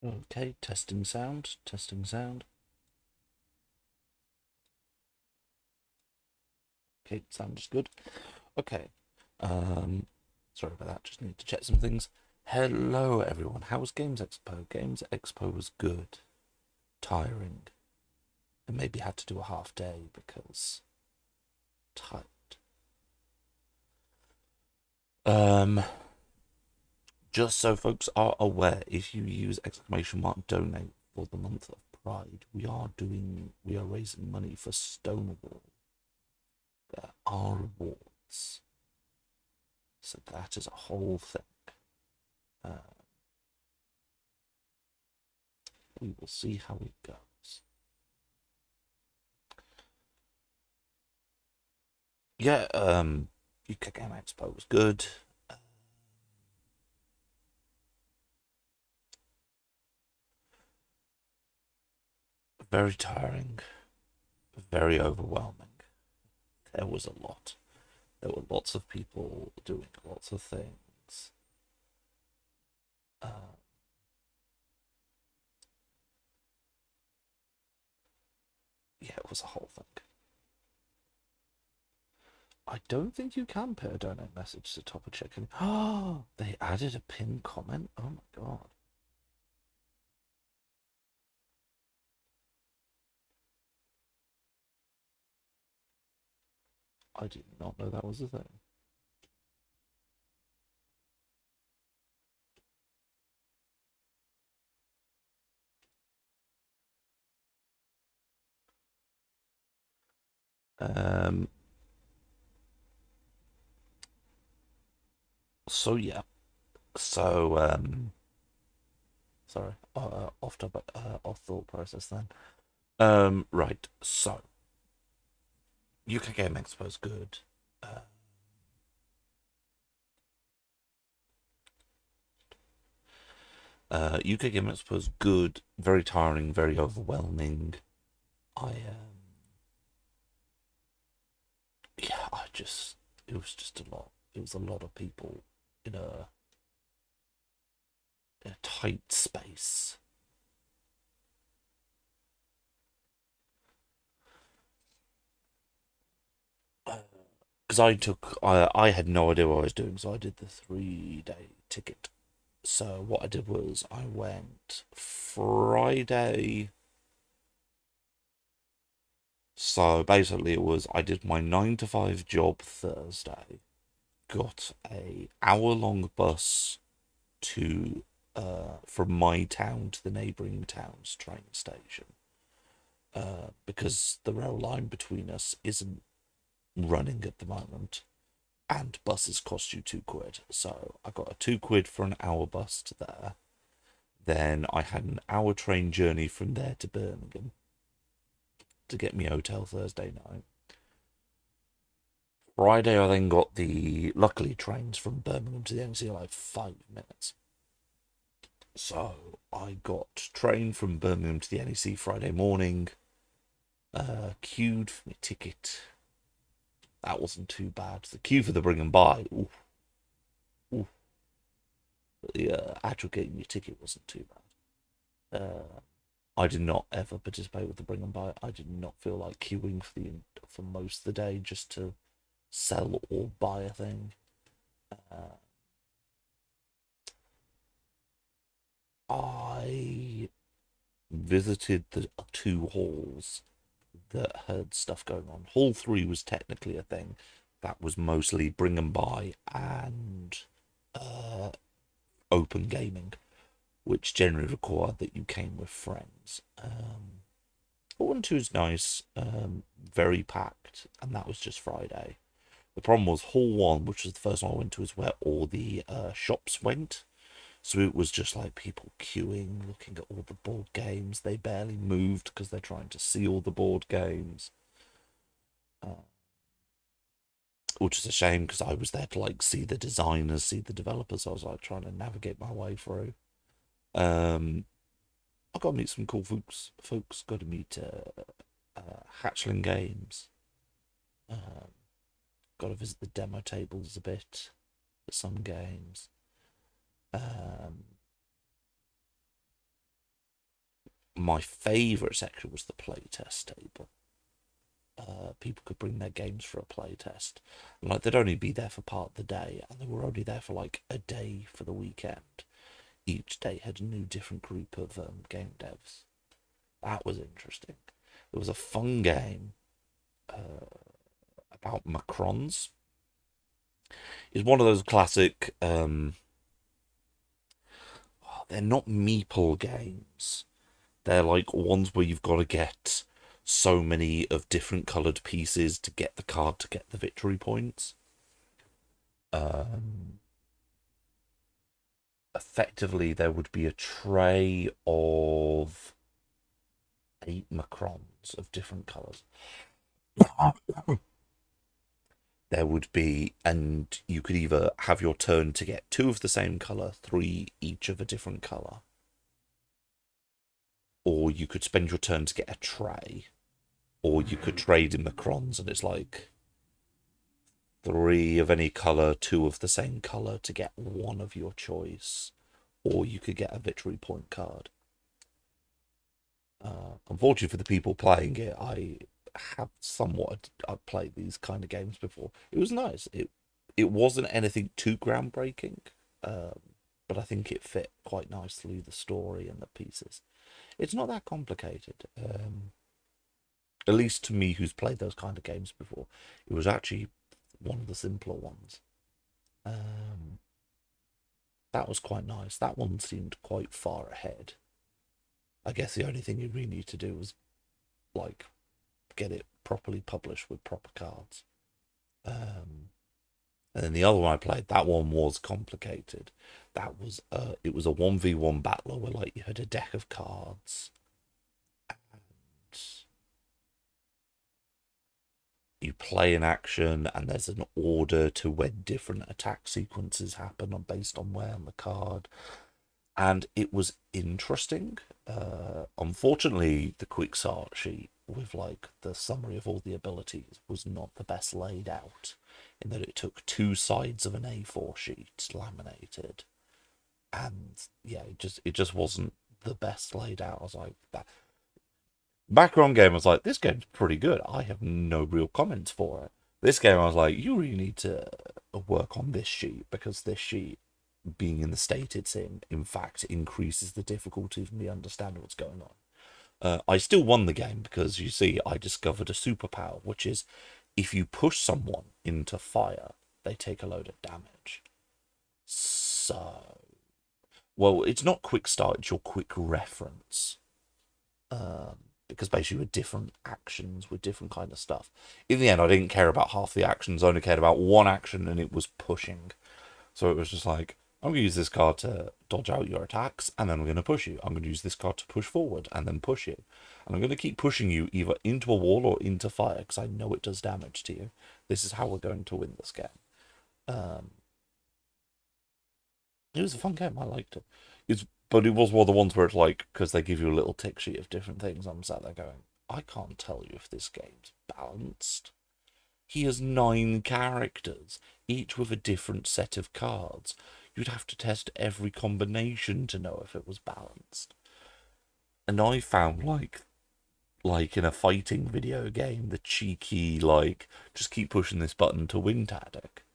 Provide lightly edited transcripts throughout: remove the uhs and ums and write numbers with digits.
Okay, testing sound, testing sound. Okay, sound is good. Okay. Um, Sorry about that. Just need to check some things. Hello, everyone. How was Games Expo? Games Expo was good, tiring, and maybe had to do a half day because tired. Um, just so folks are aware, if you use exclamation mark donate for the month of Pride, we are raising money for Stonewall. There are rewards, so that is a whole thing. Uh, we will see how it goes. Yeah, UK Game Expo was good. Very tiring, very overwhelming. There was a lot. There were lots of people doing lots of things. Uh, yeah, it was a whole thing. I don't think you can put a donate message to top of chicken. Oh, they added a pinned comment. Oh my god. I did not know that was a thing. Um, so yeah. So sorry, off thought process then. Right. So UK Game Expo is good. Uh, UK Game Expo is good. Very tiring. Very overwhelming. Yeah. It was just a lot. It was a lot of people in a tight space. Because I had no idea what I was doing, so I did the 3 day ticket. So what I did was I went Friday. So basically, it was I did my 9 to 5 job Thursday, got a hour-long bus to from my town to the neighbouring town's train station, because the rail line between us isn't running at the moment, and buses cost you £2. So I got a £2 for an hour bus to there. Then I had an hour train journey from there to Birmingham to get me a hotel Thursday night. Friday, I then got the luckily trains from Birmingham to the NC like 5 minutes. So I got train from Birmingham to the NEC Friday morning. Queued for my ticket. That wasn't too bad. The queue for the bring and buy, oof, oof. But the actual getting your ticket wasn't too bad. I did not ever participate with the bring and buy. I did not feel like queuing for most of the day just to sell or buy a thing. Uh, I visited the two halls that had stuff going on. Hall 3 was technically a thing. That was mostly bring and buy and uh, open gaming, which generally required that you came with friends. Hall 1 2 is nice, very packed, and that was just Friday. The problem was Hall 1, which was the first one I went to, is where all the shops went. So it was just like people queuing, looking at all the board games. They barely moved because they're trying to see all the board games. Uh, which is a shame because I was there to like see the designers, see the developers. I was like trying to navigate my way through. Um, I got to meet some cool folks. Folks got to meet Hatchling Games. Um, got to visit the demo tables a bit for some games. Um, My favourite section was the playtest table. People could bring their games for a playtest. Like, they'd only be there for part of the day, and they were only there for like a day for the weekend. Each day had a new different group of game devs. That was interesting. There was a fun game about Macrons. It's one of those classic. They're not meeple games. They're like ones where you've got to get so many of different coloured pieces to get the card to get the victory points. Effectively, there would be a tray of 8 Macrons of different colours. There would be, and you could either have your turn to get 2 of the same colour, 3 each of a different colour, or you could spend your turn to get a tray, or you could trade in Macrons, and it's like 3 of any colour, 2 of the same colour to get 1 of your choice, or you could get a victory point card. Unfortunately for the people playing it, I have somewhat I've played these kind of games before. It was nice. It wasn't anything too groundbreaking, but I think it fit quite nicely the story and the pieces. It's not that complicated. At least to me, who's played those kind of games before, it was actually one of the simpler ones. That was quite nice. That one seemed quite far ahead. I guess the only thing you really need to do was like get it properly published with proper cards. And then the other one I played, that one was complicated. That was it was a 1v1 battler where like you had a deck of cards and you play an action and there's an order to when different attack sequences happen based on where on the card. And it was interesting. Unfortunately, the quick start sheet with like the summary of all the abilities was not the best laid out, in that it took 2 sides of an A4 sheet laminated, and yeah, it just wasn't the best laid out. I was like, that background game, I was like, this game's pretty good. I have no real comments for it. This game, I was like, you really need to work on this sheet, because this sheet, being in the state it's in fact, increases the difficulty of me understanding what's going on. I still won the game because, you see, I discovered a superpower, which is if you push someone into fire, they take a load of damage. So, well, it's not quick start, it's your quick reference. Because basically with different actions, with different kind of stuff. In the end, I didn't care about half the actions, I only cared about one action, and it was pushing. So it was just like, I'm going to use this card to dodge out your attacks, and then I'm going to push you. I'm going to use this card to push forward, and then push you. And I'm going to keep pushing you either into a wall or into fire, because I know it does damage to you. This is how we're going to win this game. It was a fun game. I liked it. But it was one of the ones where it's like, because they give you a little tick sheet of different things, I'm sat there going, I can't tell you if this game's balanced. He has 9 characters, each with a different set of cards. You'd have to test every combination to know if it was balanced. And I found like in a fighting video game, the cheeky like just keep pushing this button to win tactic.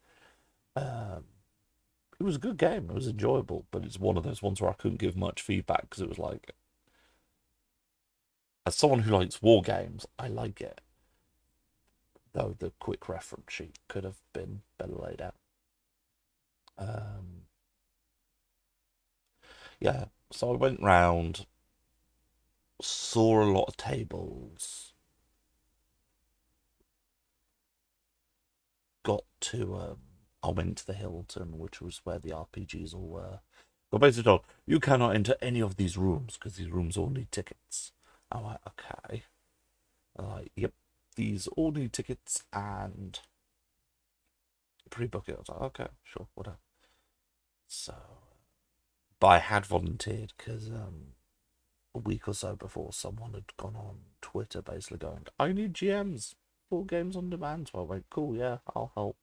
It was a good game. It was enjoyable, but it's one of those ones where I couldn't give much feedback because it was like, as someone who likes war games, I like it. Though the quick reference sheet could have been better laid out. Yeah, so I went round, saw a lot of tables, got to I went to the Hilton, which was where the RPGs all were. But basically told, you cannot enter any of these rooms because these rooms all need tickets. I'm like, okay. I'm like, yep, these all need tickets and pre-book it. I was like, okay, sure, whatever. So, but I had volunteered because a week or so before, someone had gone on Twitter basically going, I need GMs for Games on Demand. So I went, cool, yeah, I'll help.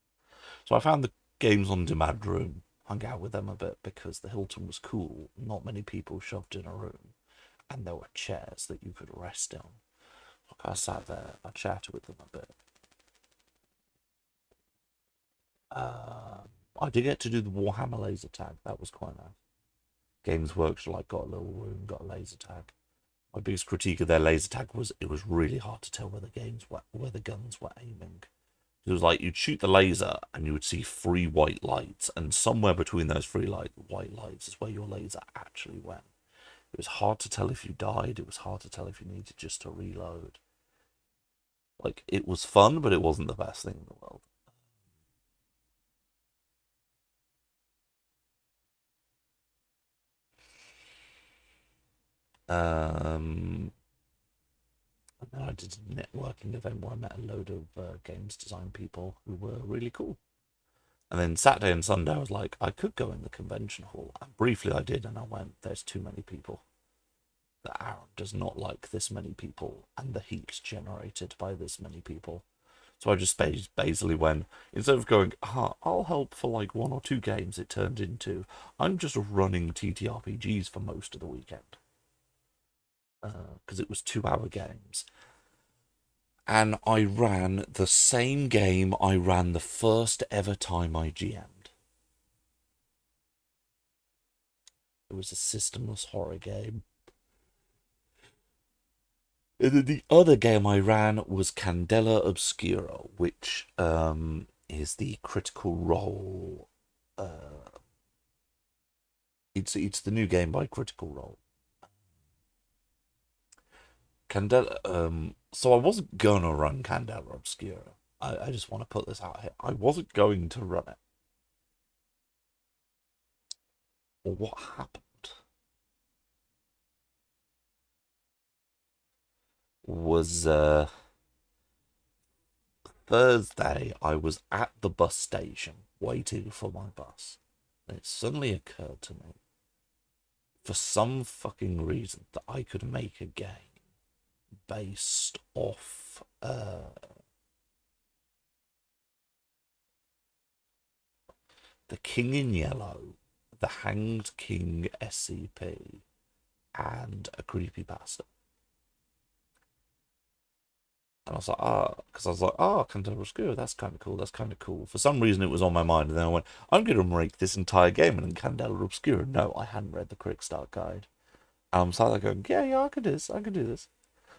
So I found the Games on Demand room, hung out with them a bit because the Hilton was cool. Not many people shoved in a room. and there were chairs that you could rest on. Like I sat there, I chatted with them a bit. I did get to do the Warhammer laser tag. That was quite nice. Games Workshop like got a little room, got a laser tag. My biggest critique of their laser tag was it was really hard to tell where the guns were aiming. It was like you'd shoot the laser and you would see three white lights, and somewhere between those white lights is where your laser actually went. It was hard to tell if you died. It was hard to tell if you needed just to reload. Like, it was fun, but it wasn't the best thing in the world. And then I did a networking event where I met a load of games design people who were really cool. And then Saturday and Sunday, I was like, I could go in the convention hall. And briefly I did, and I went, there's too many people. The Aaron does not like this many people, and the heat generated by this many people. So I just basically went, instead of going, I'll help for like 1 or 2 games, it turned into, I'm just running TTRPGs for most of the weekend. Because it was 2-hour games. And I ran the same game I ran the first ever time I GM'd. It was a systemless horror game. And then the other game I ran was Candela Obscura, which is the Critical Role. It's the new game by Critical Role. Candela. So I wasn't gonna run Candela Obscura. I just want to put this out here. I wasn't going to run it. Well, what happened was Thursday, I was at the bus station waiting for my bus. And it suddenly occurred to me, for some fucking reason, that I could make a game based off the King in Yellow, the Hanged King SCP, and a creepypasta. And I was like, because I was like, Candela Obscura, that's kind of cool, that's kind of cool. For some reason, it was on my mind, and then I went, I'm going to make this entire game in Candela Obscura. No, I hadn't read the Quick Start Guide. And I'm sat there going, yeah, I can do this, I can do this.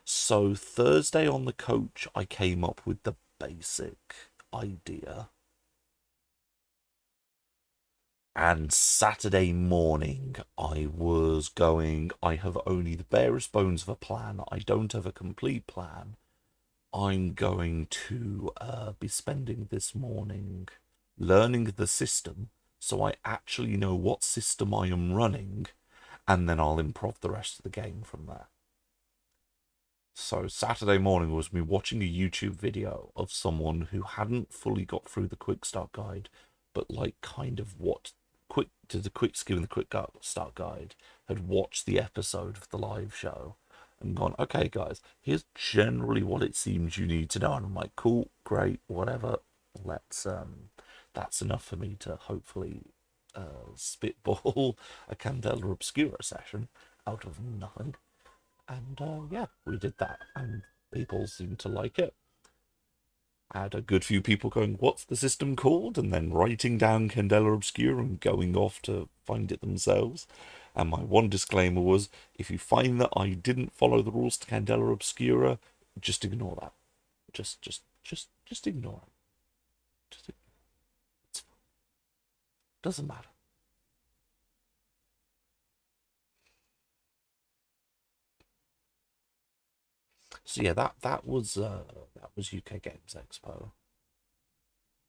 So Thursday on the coach, I came up with the basic idea. And Saturday morning, I was going, I have only the barest bones of a plan. I don't have a complete plan. I'm going to be spending this morning learning the system so I actually know what system I am running, and then I'll improv the rest of the game from there. So Saturday morning was me watching a YouTube video of someone who hadn't fully got through the quick start guide, but like kind of did the quick skim and the quick start guide, had watched the episode of the live show and gone, okay guys, here's generally what it seems you need to know. And I'm like, cool, great, whatever. Let's that's enough for me to hopefully spitball a Candela Obscura session out of nothing. And yeah, we did that, and people seemed to like it. I had a good few people going, what's the system called? And then writing down Candela Obscura and going off to find it themselves. And my one disclaimer was, if you find that I didn't follow the rules to Candela Obscura, just ignore that. Just ignore it. It doesn't matter. So yeah, that was UK Games Expo.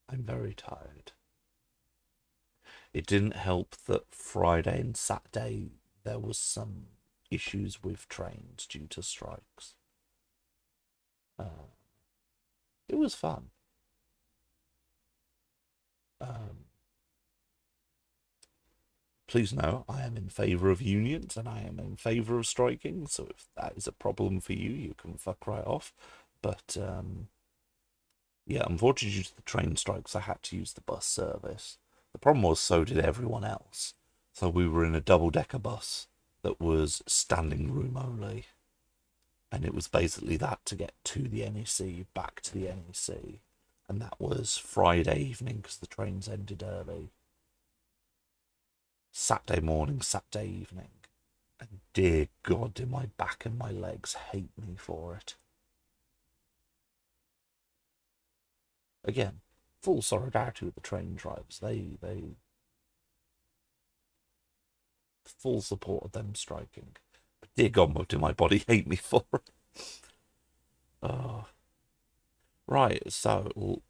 I'm very tired. It didn't help that Friday and Saturday there was some issues with trains due to strikes. It was fun. Um, please know I am in favour of unions and I am in favour of striking. So if that is a problem for you, you can fuck right off. But yeah, unfortunately, due to the train strikes, I had to use the bus service. The problem was, so did everyone else. So we were in a double-decker bus that was standing room only. And it was basically that to get to the NEC, back to the NEC. And that was Friday evening because the trains ended early. Saturday morning, Saturday evening. And dear God, did my back and my legs hate me for it. Again, full solidarity with the train drivers. They full support of them striking. But dear God, what did my body hate me for it? Oh. Right, so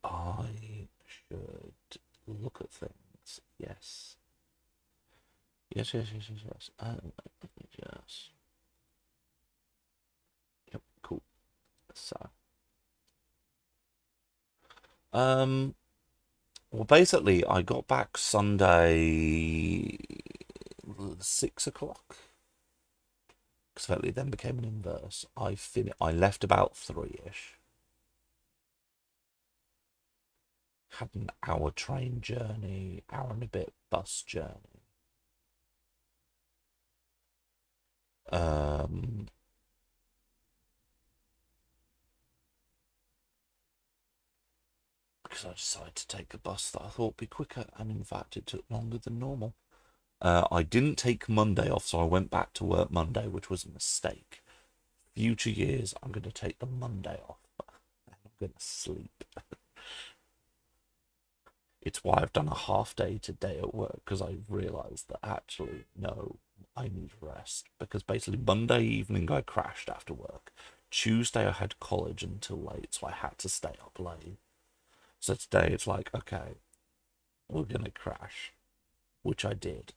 I should look at things. Yes. Yes. Yes. Yep, cool. So, well, basically, I got back Sunday 6 o'clock. Because it then became an inverse. I left about 3ish. Had an hour train journey, hour and a bit bus journey. Because I decided to take a bus that I thought would be quicker, and in fact it took longer than normal. I didn't take Monday off, so I went back to work Monday, which was a mistake. Future years, I'm going to take the Monday off, and I'm going to sleep. It's why I've done a half day today at work, because I realised that actually, no, I need rest. Because basically Monday evening I crashed after work. Tuesday I had college until late, so I had to stay up late. So today it's like, okay, we're going to crash, which I did.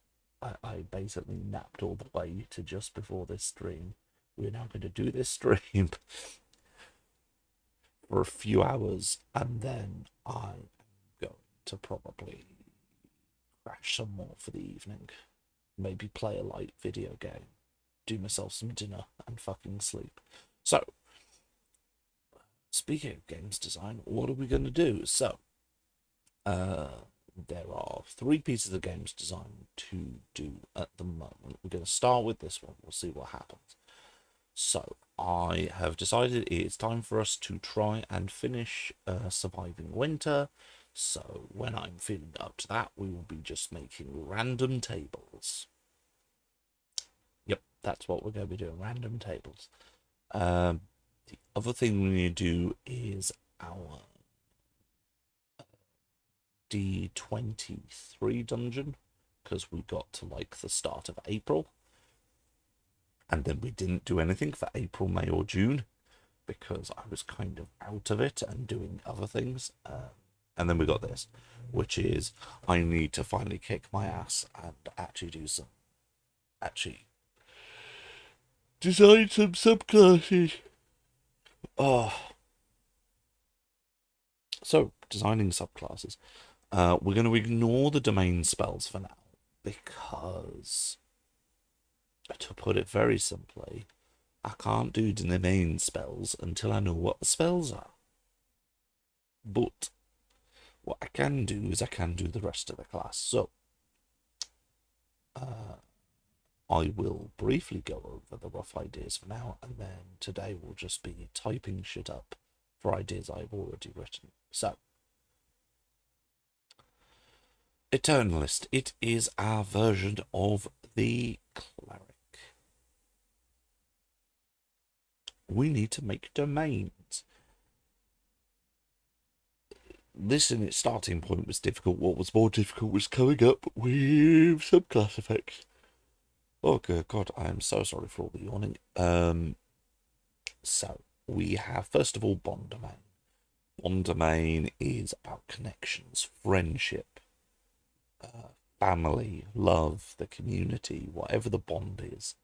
I basically napped all the way to just before this stream. We're now going to do this stream for a few hours, and then I'm going to probably crash some more for the evening. Maybe play a light video game, do myself some dinner, and fucking sleep. So, speaking of games design, what are we going to do? So, there are 3 pieces of games design to do at the moment. We're going to start with this one. We'll see what happens. So, I have decided it's time for us to try and finish Surviving Winter. So, when I'm feeling up to that, we will be just making random tables. Yep, that's what we're going to be doing, random tables. The other thing we need to do is our D23 dungeon, because we got to like the start of April, and then we didn't do anything for April, May or June because I was kind of out of it and doing other things. And then we got this, which is I need to finally kick my ass and actually design some subclasses. Oh, so designing subclasses. We're going to ignore the domain spells for now because, to put it very simply, I can't do domain spells until I know what the spells are. But what I can do is I can do the rest of the class. So, I will briefly go over the rough ideas for now, and then today will just be typing shit up for ideas I've already written. So, Eternalist. It is our version of the cleric. We need to make domains. This in its starting point was difficult. What was more difficult was coming up with subclass effects. Oh, good God, I am so sorry for all the yawning. So, we have, first of all, bond domain. Bond domain is about connections, friendship, family, love, the community, whatever the bond is,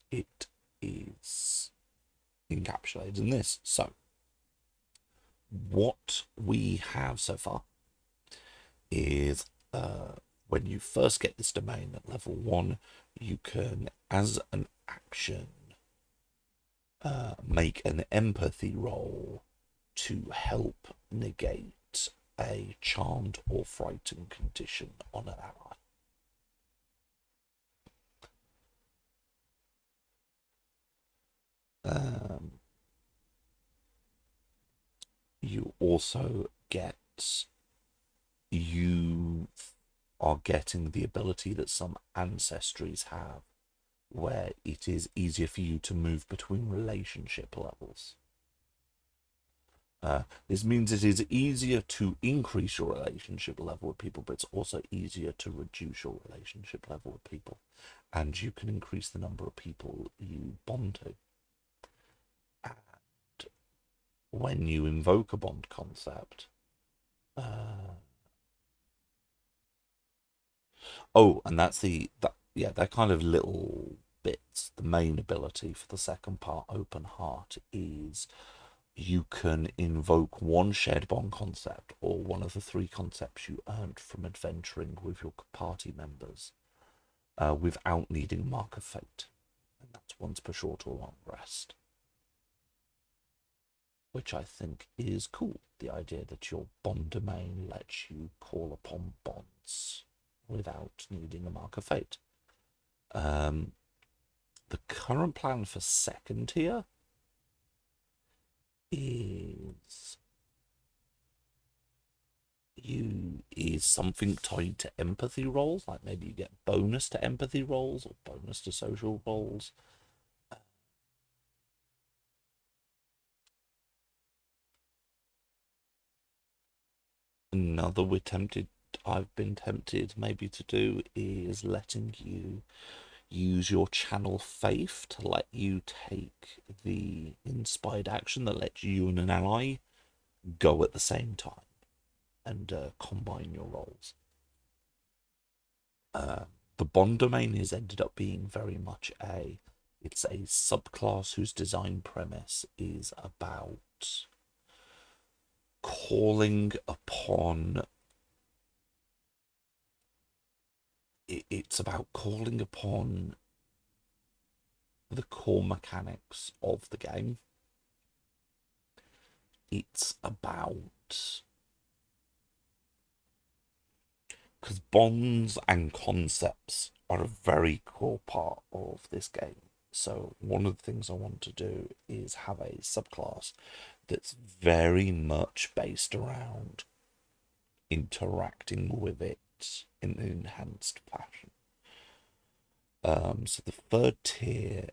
it is encapsulated in this. So, what we have so far is when you first get this domain at level 1, you can, as an action, make an empathy roll to help negate a charmed or frightened condition on an ally. Um, you also get you are getting the ability that some ancestries have, where it is easier for you to move between relationship levels. This means it is easier to increase your relationship level with people, but it's also easier to reduce your relationship level with people. And you can increase the number of people you bond to. And when you invoke a bond concept, and that's they're kind of little bits. The main ability for the second part, Open Heart, is you can invoke one shared bond concept or one of the three concepts you earned from adventuring with your party members without needing Mark of Fate. And that's once per short or long rest. Which I think is cool. The idea that your bond domain lets you call upon bonds without needing a Mark of Fate. The current plan for second tier is something tied to empathy rolls, like maybe you get bonus to empathy rolls or bonus to social rolls. Another I've been tempted maybe to do is letting you use your channel faith to let you take the inspired action that lets you and an ally go at the same time and combine your roles. The bond domain has ended up being very much it's a subclass whose design premise is about calling upon it's about calling upon the core mechanics of the game. It's about because bonds and concepts are a very core part of this game. So one of the things I want to do is have a subclass that's very much based around interacting with it in an enhanced fashion. So the third tier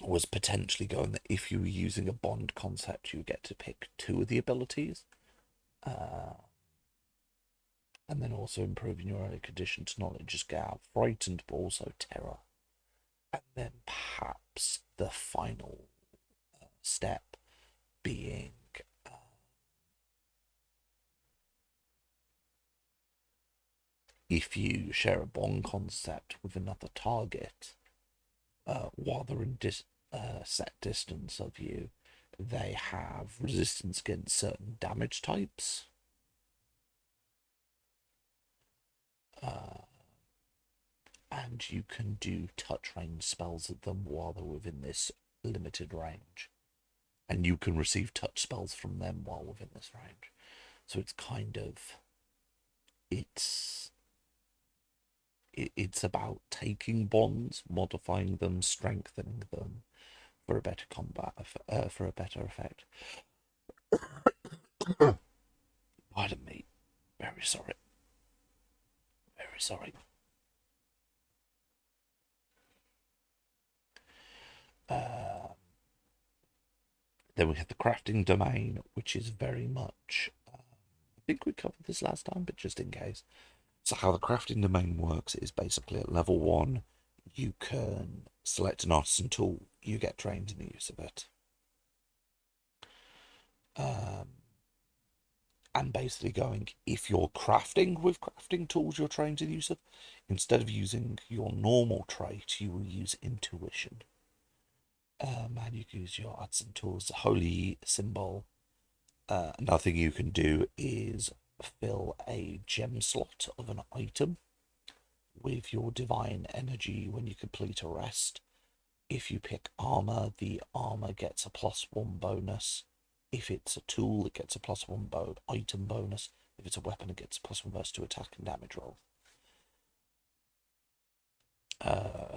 was potentially going that if you were using a bond concept, you get to pick two of the abilities. And then also improving your early condition to knowledge, just get out frightened, but also terror. And then perhaps the final step being if you share a bond concept with another target, while they're in set distance of you, they have resistance against certain damage types. And you can do touch range spells at them while they're within this limited range. And you can receive touch spells from them while within this range. So it's kind of it's about taking bonds, modifying them, strengthening them for a better combat, for a better effect. Pardon me. Very sorry. Very sorry. Then we have the crafting domain, which is very much. I think we covered this last time, but just in case. So how the crafting domain works is basically at level 1, you can select an artisan tool, you get trained in the use of it. And basically going, if you're crafting with crafting tools you're trained in the use of, instead of using your normal trait, you will use intuition. And you can use your artisan tools, the holy symbol. Another thing you can do is fill a gem slot of an item with your divine energy when you complete a rest. If you pick armor, the armor gets a +1 bonus. If it's a tool, it gets a +1 item bonus. If it's a weapon, it gets a +1 bonus to attack and damage roll.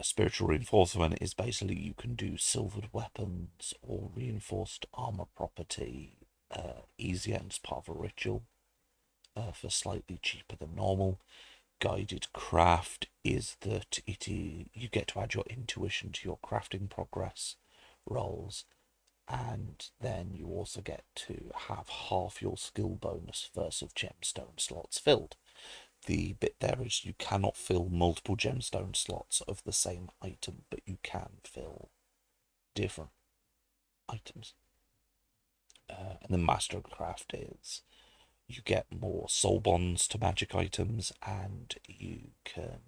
Spiritual reinforcement is basically you can do silvered weapons or reinforced armor property easier and as part of a ritual for slightly cheaper than normal. Guided craft is that you get to add your intuition to your crafting progress rolls, and then you also get to have half your skill bonus versus gemstone slots filled. The bit there is you cannot fill multiple gemstone slots of the same item, but you can fill different items. And the Master of Craft is you get more soul bonds to magic items, and you can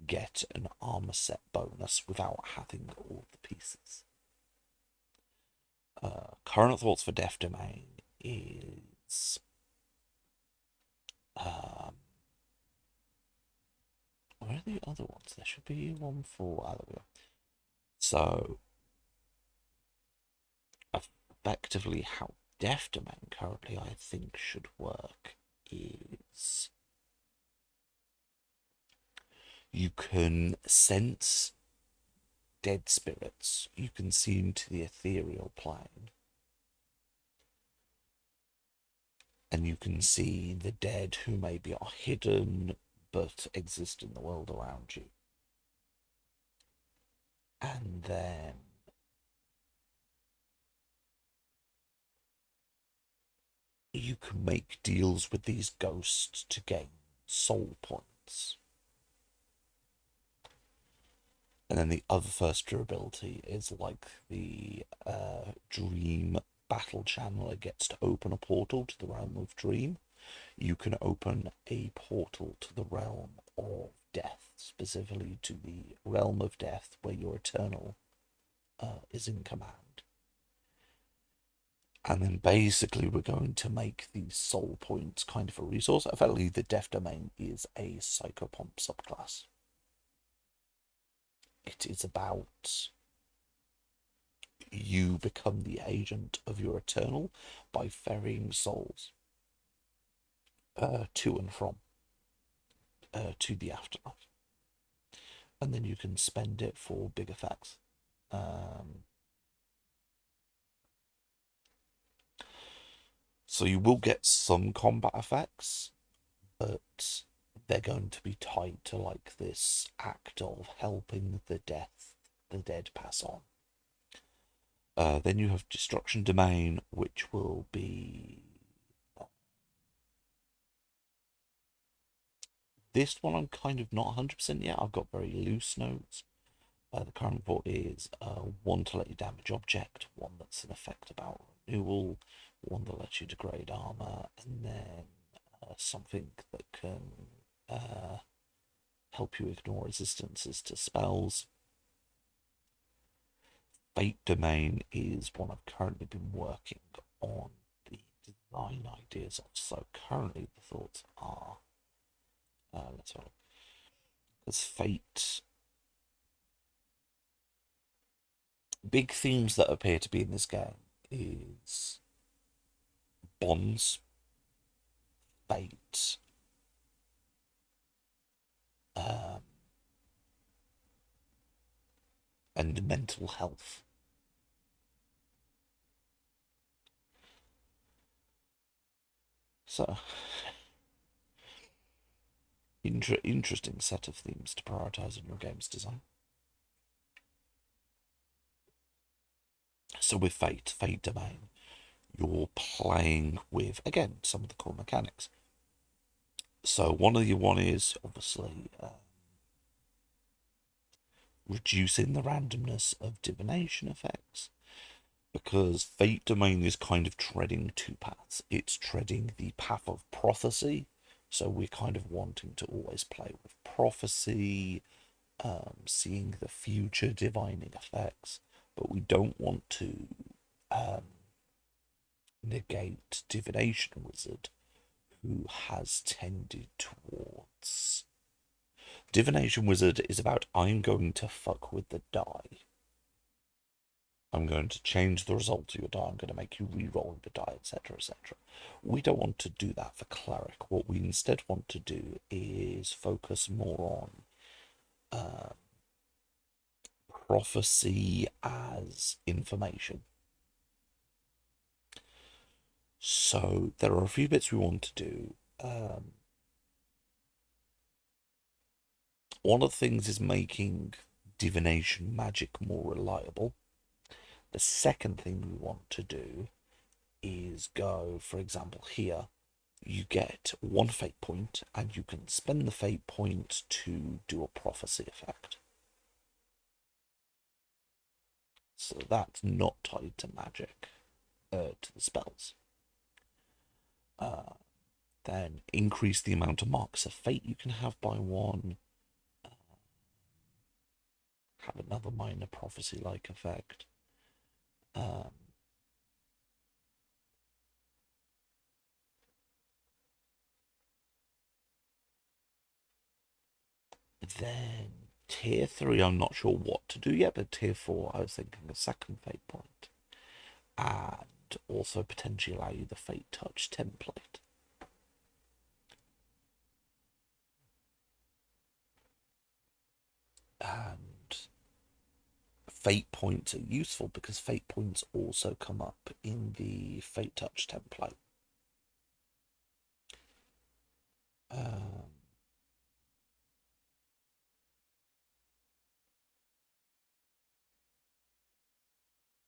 get an armor set bonus without having all the pieces. Current thoughts for Death Domain is where are the other ones? There should be one for other. So effectively how Death Domain currently I think should work is you can sense dead spirits. You can see into the ethereal plane. And you can see the dead who maybe are hidden but exist in the world around you. And then you can make deals with these ghosts to gain soul points. And then the other first durability is like the Dream Battle Channeler gets to open a portal to the realm of Dream. You can open a portal to the realm of Death, specifically to the realm of Death where your Eternal is in command. And then basically we're going to make these soul points kind of a resource. Effectively, the Death Domain is a Psychopomp subclass. It is about you become the agent of your Eternal by ferrying souls to and from to the afterlife. And then you can spend it for big effects. So you will get some combat effects, but they're going to be tied to like this act of helping the dead pass on. Then you have Destruction Domain, which will be this one. I'm kind of not 100% yet. I've got very loose notes. The current report is one to let you damage object, one that's an effect about renewal, one that lets you degrade armor, and then something that can help you ignore resistances to spells. Fate Domain is one I've currently been working on the design ideas of. So currently the thoughts are, let's have a look. Because Fate, big themes that appear to be in this game is bonds, fate, and mental health. So, interesting set of themes to prioritize in your game's design. So with Fate Domain, you're playing with, again, some of the core mechanics. So one is obviously reducing the randomness of divination effects, because Fate Domain is kind of treading two paths. It's treading the path of prophecy, so we're kind of wanting to always play with prophecy, seeing the future, divining effects, but we don't want to negate Divination Wizard, who has tended towards... Divination Wizard is about, I'm going to fuck with the die. I'm going to change the result of your die. I'm going to make you re-roll the die, etc., etc. We don't want to do that for Cleric. What we instead want to do is focus more on prophecy as information. So there are a few bits we want to do. One of the things is making divination magic more reliable. The second thing we want to do is go, for example, here, you get one fate point and you can spend the fate point to do a prophecy effect. So that's not tied to magic, to the spells. Then increase the amount of marks of fate you can have by one. Have another minor prophecy-like effect. Then tier 3, I'm not sure what to do yet, but tier 4, I was thinking a second fate point. And also potentially allow you the fate touch template. And fate points are useful because fate points also come up in the fate touch template.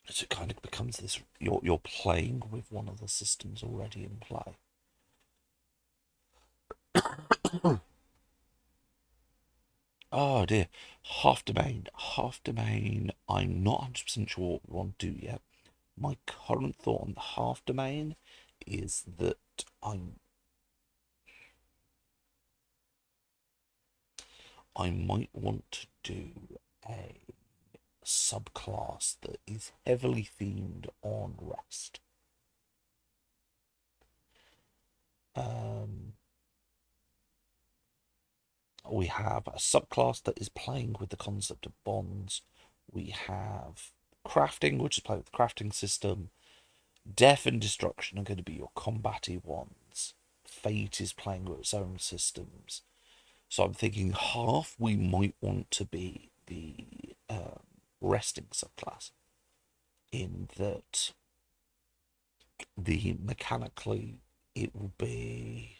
So it kind of becomes this, you're playing with one of the systems already in play. Oh dear, half domain. Half domain, I'm not 100% sure what we want to do yet. My current thought on the half domain is that I might want to do a subclass that is heavily themed on rest. We have a subclass that is playing with the concept of bonds. We have crafting, which is playing with the crafting system. Death and destruction are going to be your combaty ones. Fate is playing with its own systems. So I'm thinking half we might want to be the resting subclass, in that the mechanically it'll be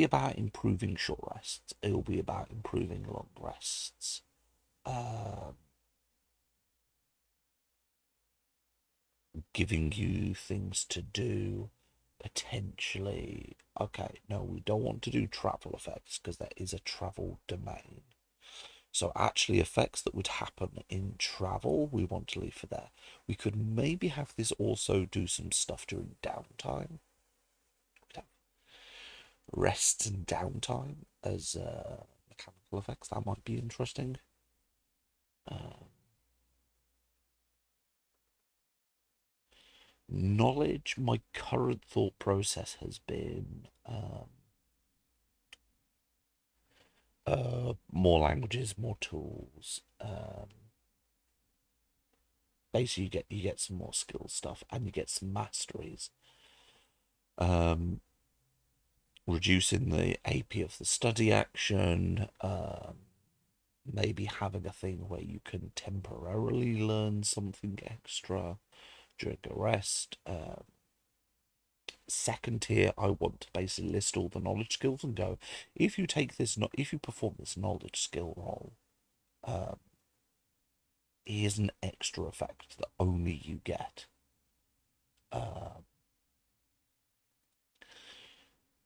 about improving short rests. It'll be about improving long rests. Giving you things to do, potentially. Okay, no, we don't want to do travel effects because there is a travel domain. So actually effects that would happen in travel, we want to leave for there. We could maybe have this also do some stuff during downtime. Rest and downtime as mechanical effects. That might be interesting. Knowledge, my current thought process has been more languages, more tools. Basically, you get some more skill stuff, and you get some masteries. Reducing the AP of the study action. Maybe having a thing where you can temporarily learn something extra during a rest. Second tier, I want to basically list all the knowledge skills and go, if you perform this knowledge skill roll, here's an extra effect that only you get.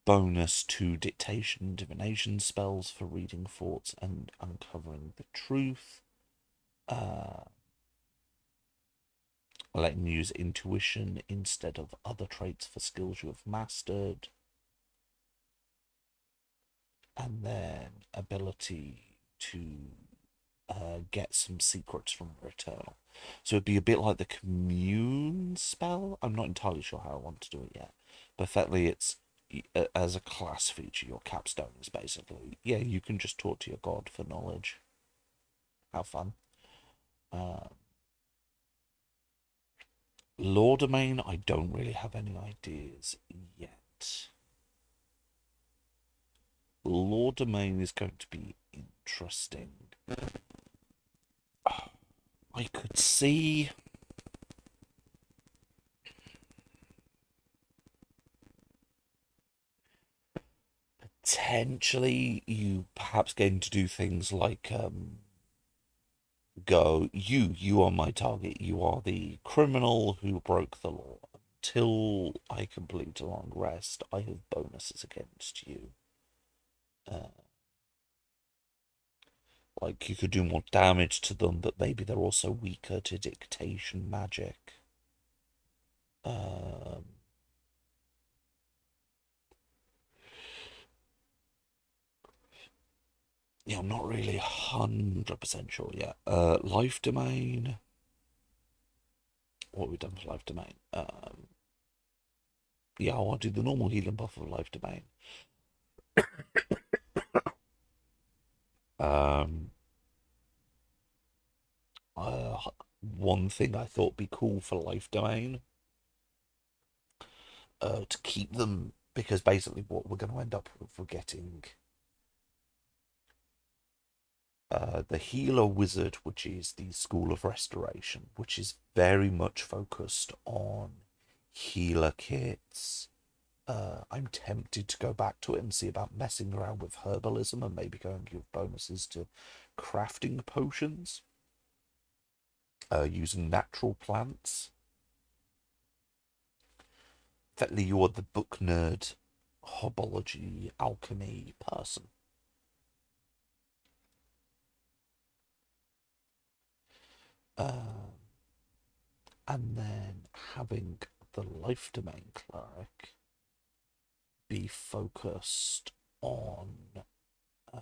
Bonus to dictation and divination spells for reading thoughts and uncovering the truth. Letting you use intuition instead of other traits for skills you have mastered. And then ability to get some secrets from Eternal. So it'd be a bit like the commune spell. I'm not entirely sure how I want to do it yet. But effectively, it's as a class feature, your capstone is basically, yeah, you can just talk to your god for knowledge. How fun. Lore domain, I don't really have any ideas yet. Lore domain is going to be interesting. I could see potentially you perhaps getting to do things like go, you are my target, you are the criminal who broke the law. Till I complete a long rest, I have bonuses against you. Uh, like you could do more damage to them, but maybe they're also weaker to dictation magic. Um, yeah, I'm not really 100% sure yet. Life domain. What have we done for life domain? Yeah, I want to do the normal healing buff of life domain. Um, uh, One thing I thought would be cool for life domain, to keep them, because basically what we're going to end up with, we're getting the healer wizard, which is the school of restoration, which is very much focused on healer kits. I'm tempted to go back to it and see about messing around with herbalism and maybe going to give bonuses to crafting potions, using natural plants. Effectively, you're the book nerd, hobology, alchemy person. Uh, and then having the life domain cleric be focused on uh,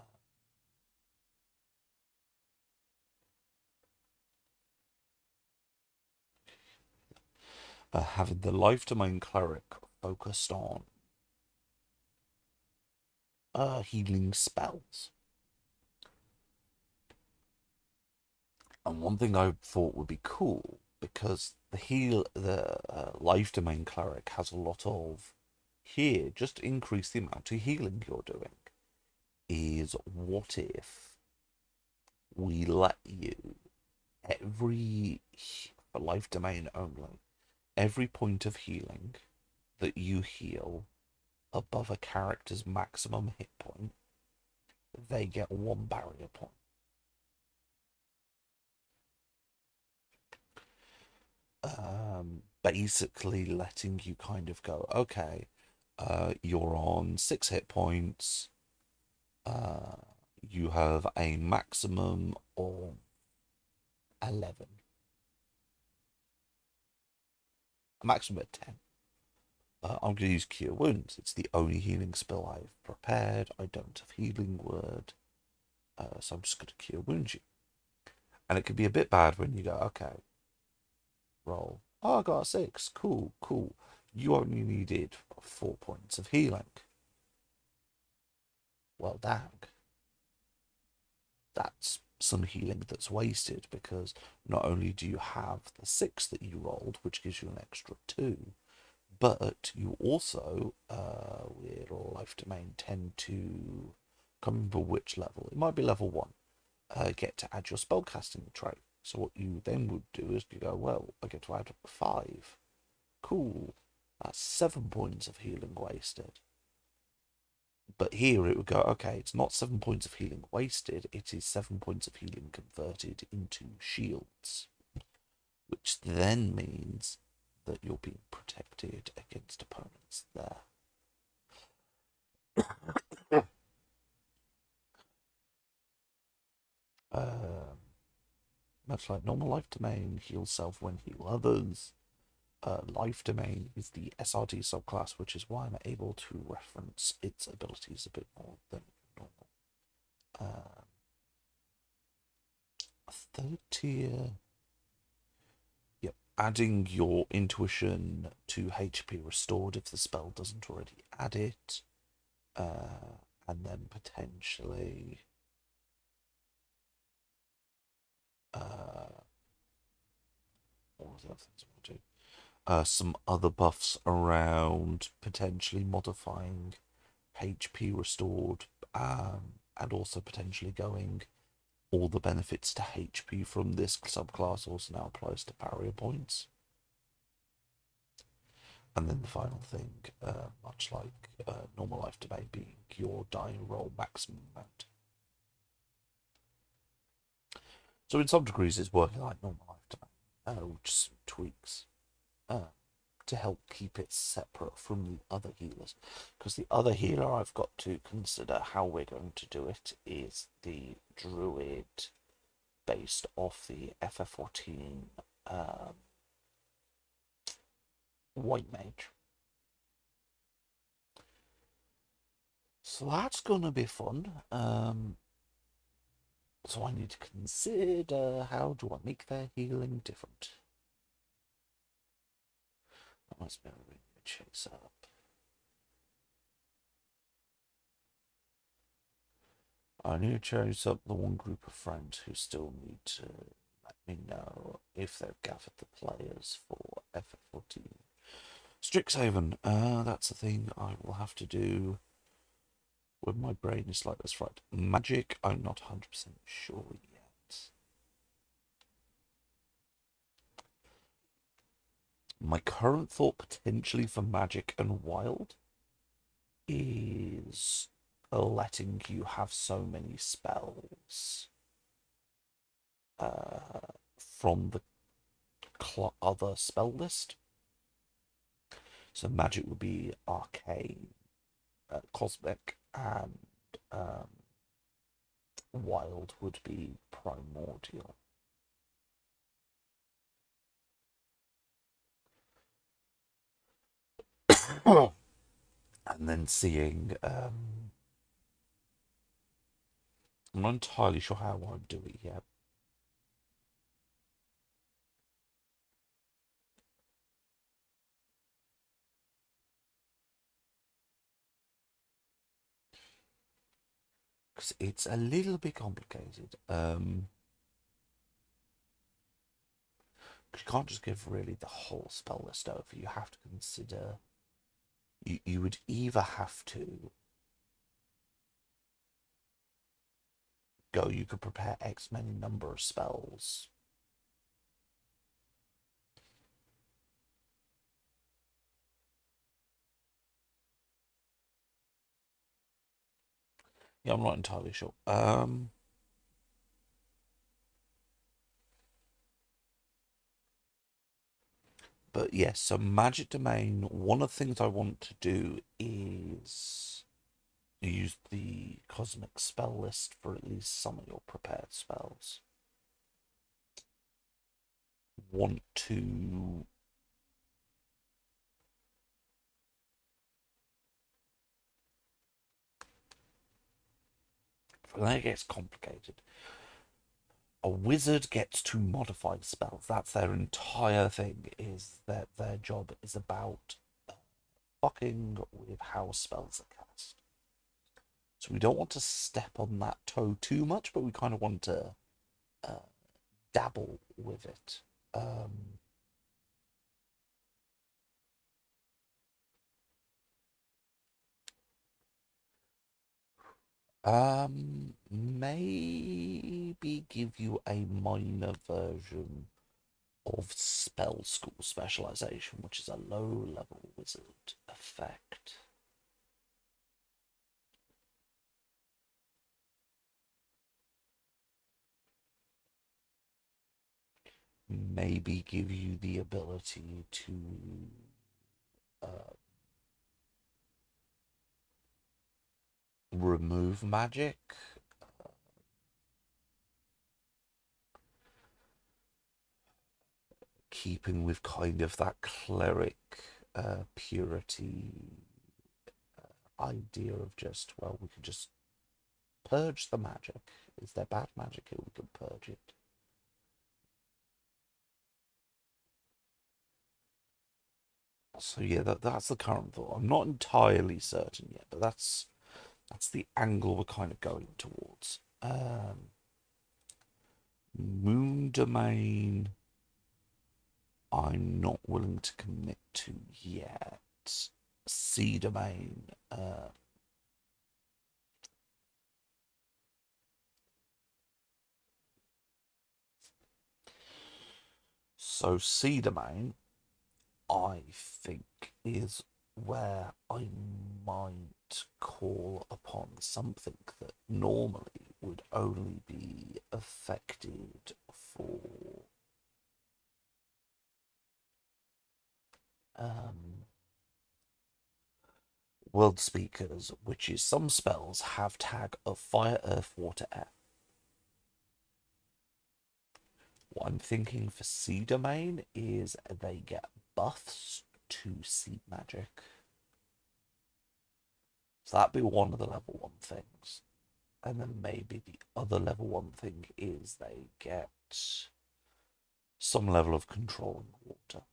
having the life domain cleric focused on healing spells. And one thing I thought would be cool, because the life domain cleric has a lot of here, just to increase the amount of healing you're doing, is what if we let you for life domain only, every point of healing that you heal above a character's maximum hit point, they get one barrier point. Basically letting you kind of go, okay, you're on 6 hit points, uh, you have a maximum of 11, a maximum of 10. I'm going to use Cure Wounds. It's the only healing spell I've prepared. I don't have Healing Word, so I'm just going to Cure Wound you. And it can be a bit bad when you go, okay, roll. Oh, I got a 6. Cool, cool. You only needed 4 points of healing. Well, dang. That's some healing that's wasted, because not only do you have the 6 that you rolled, which gives you an extra 2, but you also, with life domain, tend to, can't remember which level, it might be level 1, get to add your spellcasting trait. So what you then would do is you go, well, I get to add 5. Cool. That's 7 points of healing wasted. But here it would go, okay, it's not 7 points of healing wasted, it is 7 points of healing converted into shields, which then means that you're being protected against opponents there. Much like normal life domain, heal self when heal others. Life domain is the SRD subclass, which is why I'm able to reference its abilities a bit more than normal. Third tier. Yep, adding your intuition to HP restored if the spell doesn't already add it, and then potentially what was the other things we'll do? Some other buffs around potentially modifying HP restored, and also potentially going all the benefits to HP from this subclass also now applies to barrier points. And then the final thing, much like normal life domain being your die roll maximum amount. So in some degrees it's working like normal life domain, just some tweaks to help keep it separate from the other healers. Because the other healer I've got to consider how we're going to do it is the druid based off the FF14 white mage. So that's going to be fun. So I need to consider how do I make their healing different. That must be a really good chase up. I need to chase up the one group of friends who still need to let me know if they've gathered the players for FF14. Strixhaven, that's the thing I will have to do when my brain is like this, right? Magic, I'm not 100% sure yet. My current thought potentially for Magic and Wild is letting you have so many spells from the other spell list. So Magic would be Arcane, Cosmic, and Wild would be Primordial. And then seeing, I'm not entirely sure how I would do it yet. Because it's a little bit complicated. You can't just give really the whole spell list over. You have to consider. You would either have to go. You could prepare X many number of spells. Yeah, I'm not entirely sure. But yes, so Magic Domain, one of the things I want to do is use the Cosmic spell list for at least some of your prepared spells. Want to then it gets complicated. A wizard gets to modify spells. That's their entire thing, is that their job is about fucking with how spells are cast. So we don't want to step on that toe too much, but we kind of want to dabble with it. Maybe give you a minor version of spell school specialization, which is a low-level wizard effect. Maybe give you the ability to remove magic. Keeping with kind of that cleric purity idea of just, well, we can just purge the magic. Is there bad magic here? We can purge it. So yeah, that's the current thought. I'm not entirely certain yet, but that's the angle we're kind of going towards. Moon Domain, I'm not willing to commit to yet. Sea Domain, So sea domain, I think, is where I might call upon something that normally would only be affected for um, world speakers, which is some spells have tag of fire, earth, water, air. What I'm thinking for sea domain is they get buffs to sea magic. So that'd be one of the level 1 things. And then maybe the other level 1 thing is they get some level of controlling water.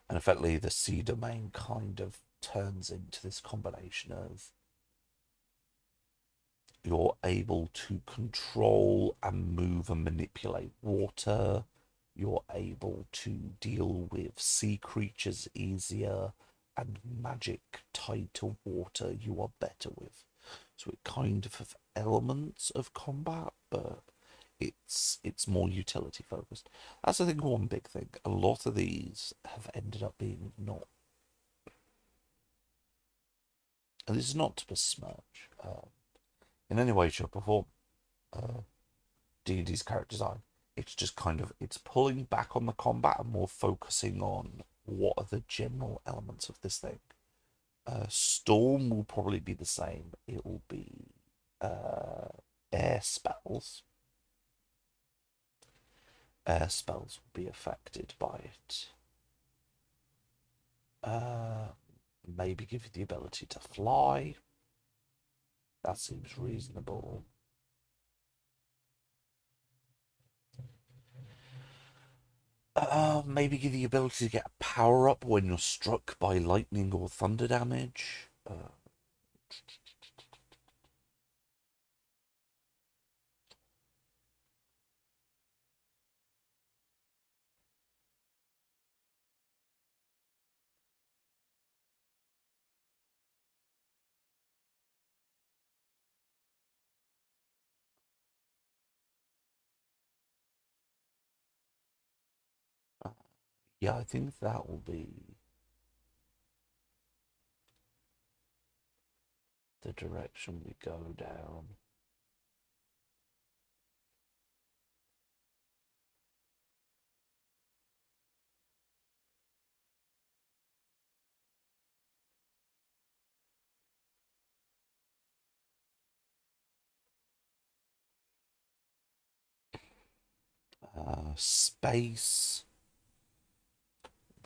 And effectively the sea domain kind of turns into this combination of you're able to control and move and manipulate water. You're able to deal with sea creatures easier, and magic tied to water you are better with. So it kind of have elements of combat, but it's more utility focused. That's I think one big thing. A lot of these have ended up being not, and this is not to besmirch in any way, shape, or form D&D's character design. It's just kind of it's pulling back on the combat and more focusing on what are the general elements of this thing. Storm will probably be the same. It will be air spells. Air spells will be affected by it. Maybe give you the ability to fly. That seems reasonable. Maybe give you the ability to get a power up when you're struck by lightning or thunder damage. Yeah, I think that will be the direction we go down. Space.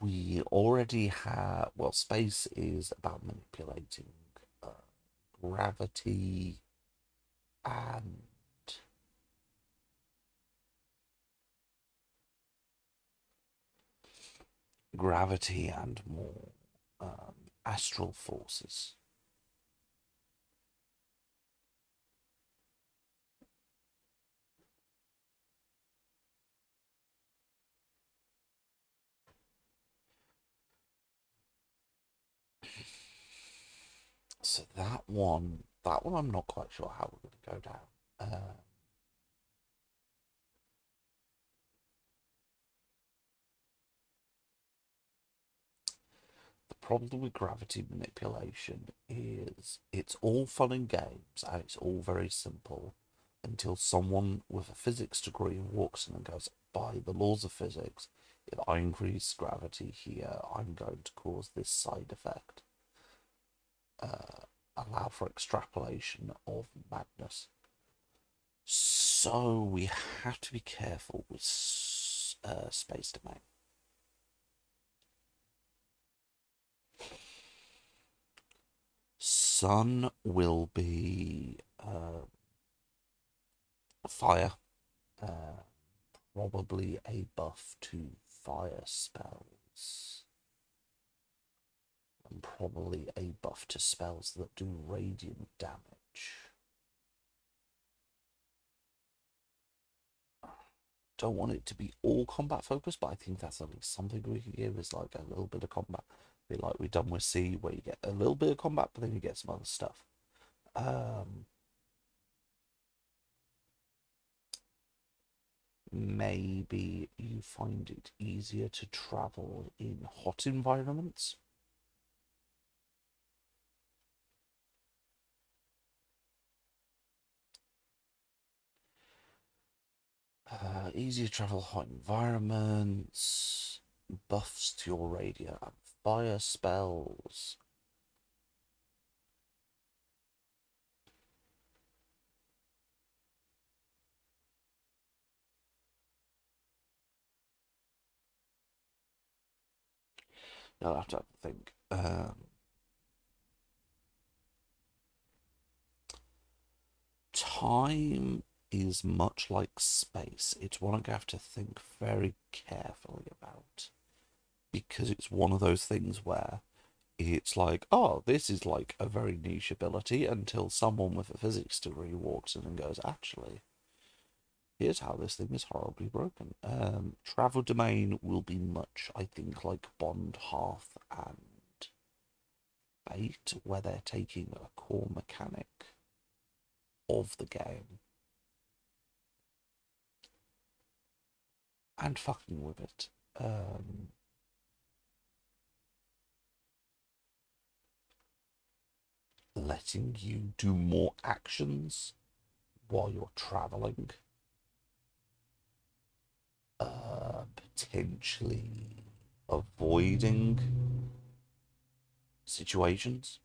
We already have. Well, space is about manipulating gravity and more astral forces. So that one, I'm not quite sure how we're going to go down. The problem with gravity manipulation is it's all fun and games and it's all very simple until someone with a physics degree walks in and goes, by the laws of physics, if I increase gravity here, I'm going to cause this side effect. Allow for extrapolation of madness. So we have to be careful with space domain. Sun will be fire. Probably a buff to fire spells. And probably a buff to spells that do radiant damage. Don't want it to be all combat focused, but I think that's at least something we can give is like a little bit of combat. A bit like we've done with C, where you get a little bit of combat, but then you get some other stuff. maybe you find it easier to travel in hot environments. Easier to travel hot environments, buffs to your radio and fire spells. I'll have to have a think. Time is much like space. It's one I have to think very carefully about, because it's one of those things where it's like, oh, this is like a very niche ability, until someone with a physics degree walks in and goes, actually, here's how this thing is horribly broken. Travel Domain will be much, I think, like Bond, Hearth, and Fate, where they're taking a core mechanic of the game and fucking with it. Letting you do more actions while you're traveling. Potentially avoiding situations.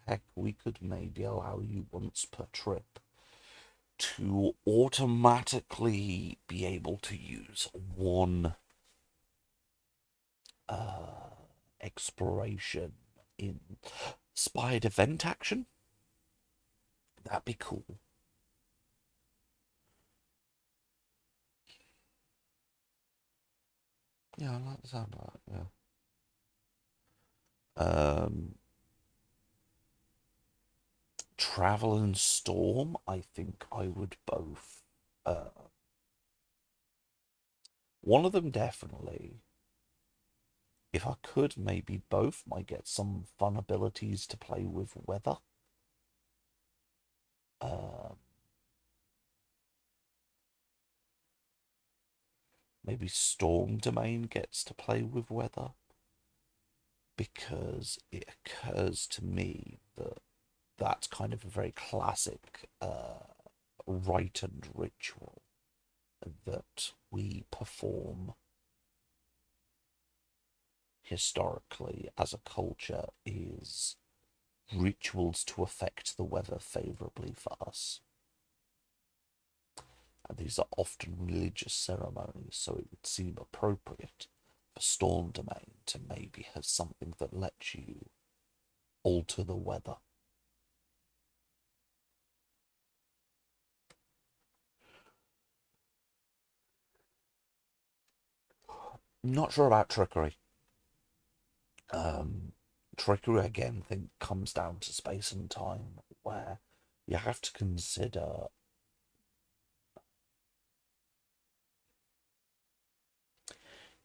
Heck, we could maybe allow you once per trip to automatically be able to use one exploration in spied event action. That'd be cool. Yeah, I like the sound of that. Yeah. Travel and Storm, I think I would both. One of them definitely. If I could, maybe both might get some fun abilities to play with weather. Uh, Maybe Storm Domain gets to play with weather, because it occurs to me that that's kind of a very classic rite and ritual that we perform historically as a culture, is rituals to affect the weather favourably for us. And these are often religious ceremonies, so it would seem appropriate for Storm Domain to maybe have something that lets you alter the weather. Not sure about trickery. Trickery again, I think, comes down to space and time, where you have to consider.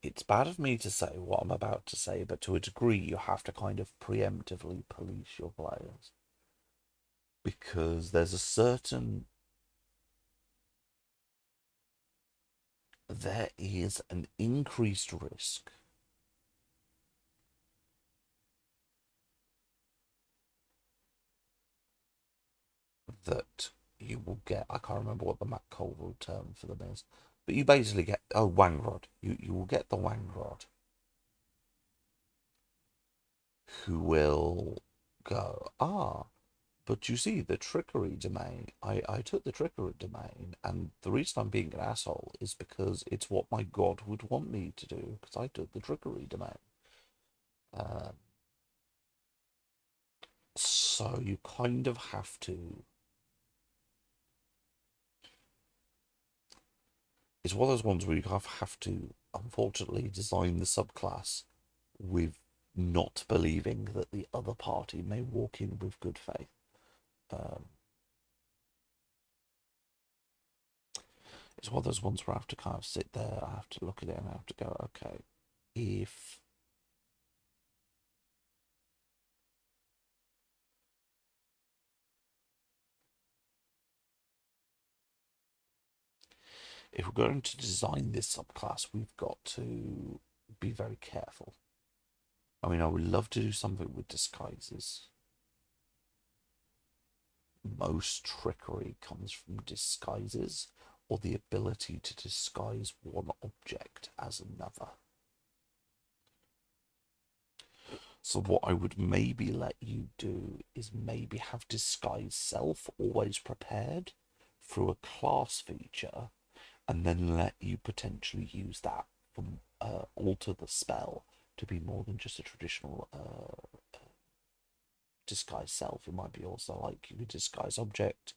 It's bad of me to say what I'm about to say, but to a degree, you have to kind of preemptively police your players, because there's a certain. There is an increased risk that you will get. I can't remember what the Matt Colville term for them is, but you basically get, oh, Wangrod. You will get the Wangrod who will go, ah, but you see, the trickery domain, I took the trickery domain, and the reason I'm being an asshole is because it's what my god would want me to do, because I took the trickery domain. Um, so you kind of have to. It's one of those ones where you have to, unfortunately, design the subclass with not believing that the other party may walk in with good faith. Um, it's one of those ones where I have to kind of sit there, I have to look at it, and I have to go, okay, if If we're going to design this subclass, we've got to be very careful. I mean, I would love to do something with disguises. Most trickery comes from disguises, or the ability to disguise one object as another. So what I would maybe let you do is maybe have disguise self always prepared through a class feature, and then let you potentially use that from alter the spell to be more than just a traditional disguise self. It might be also like you could disguise object,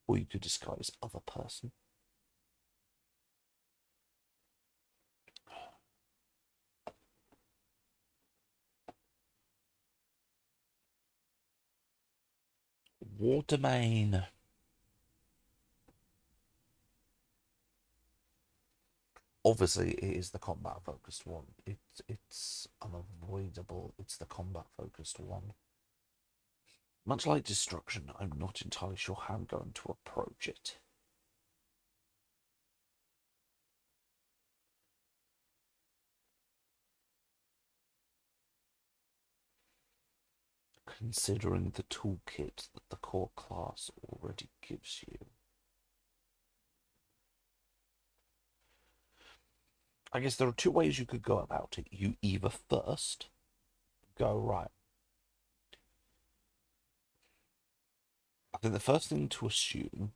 or you could disguise other person. War domain. Obviously, it is the combat focused one. It's unavoidable. It's the combat focused one. Much like destruction, I'm not entirely sure how I'm going to approach it. Considering the toolkit that the core class already gives you. I guess there are two ways you could go about it. You either first go, right, I think the first thing to assume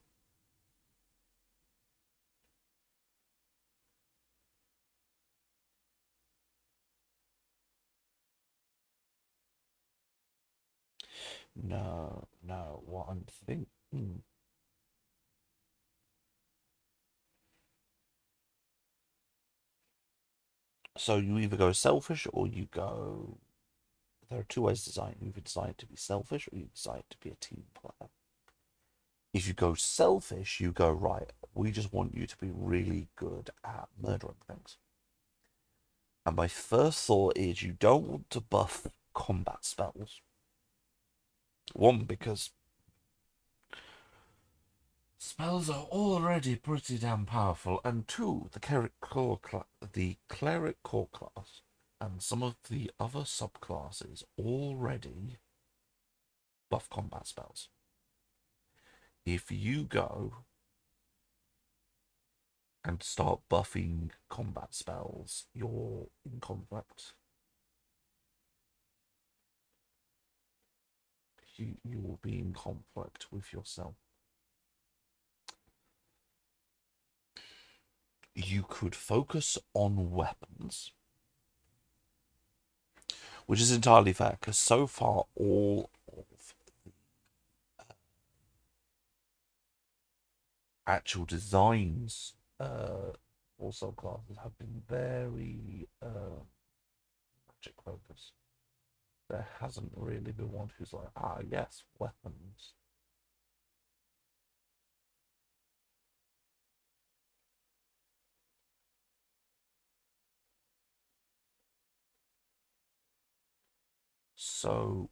no, what I'm thinking. So you either go selfish or you go. There are two ways to design. You either design it to be selfish or you design it to be a team player. If you go selfish, you go, right, we just want you to be really good at murdering things. And my first thought is you don't want to buff combat spells. One, because spells are already pretty damn powerful, and two, the cleric core class and some of the other subclasses already buff combat spells. If you go and start buffing combat spells, you're in conflict. You will be in conflict with yourself. You could focus on weapons, which is entirely fair, because so far all of the actual designs for subclasses have been very magic focused. There hasn't really been one who's like, yes, weapons. So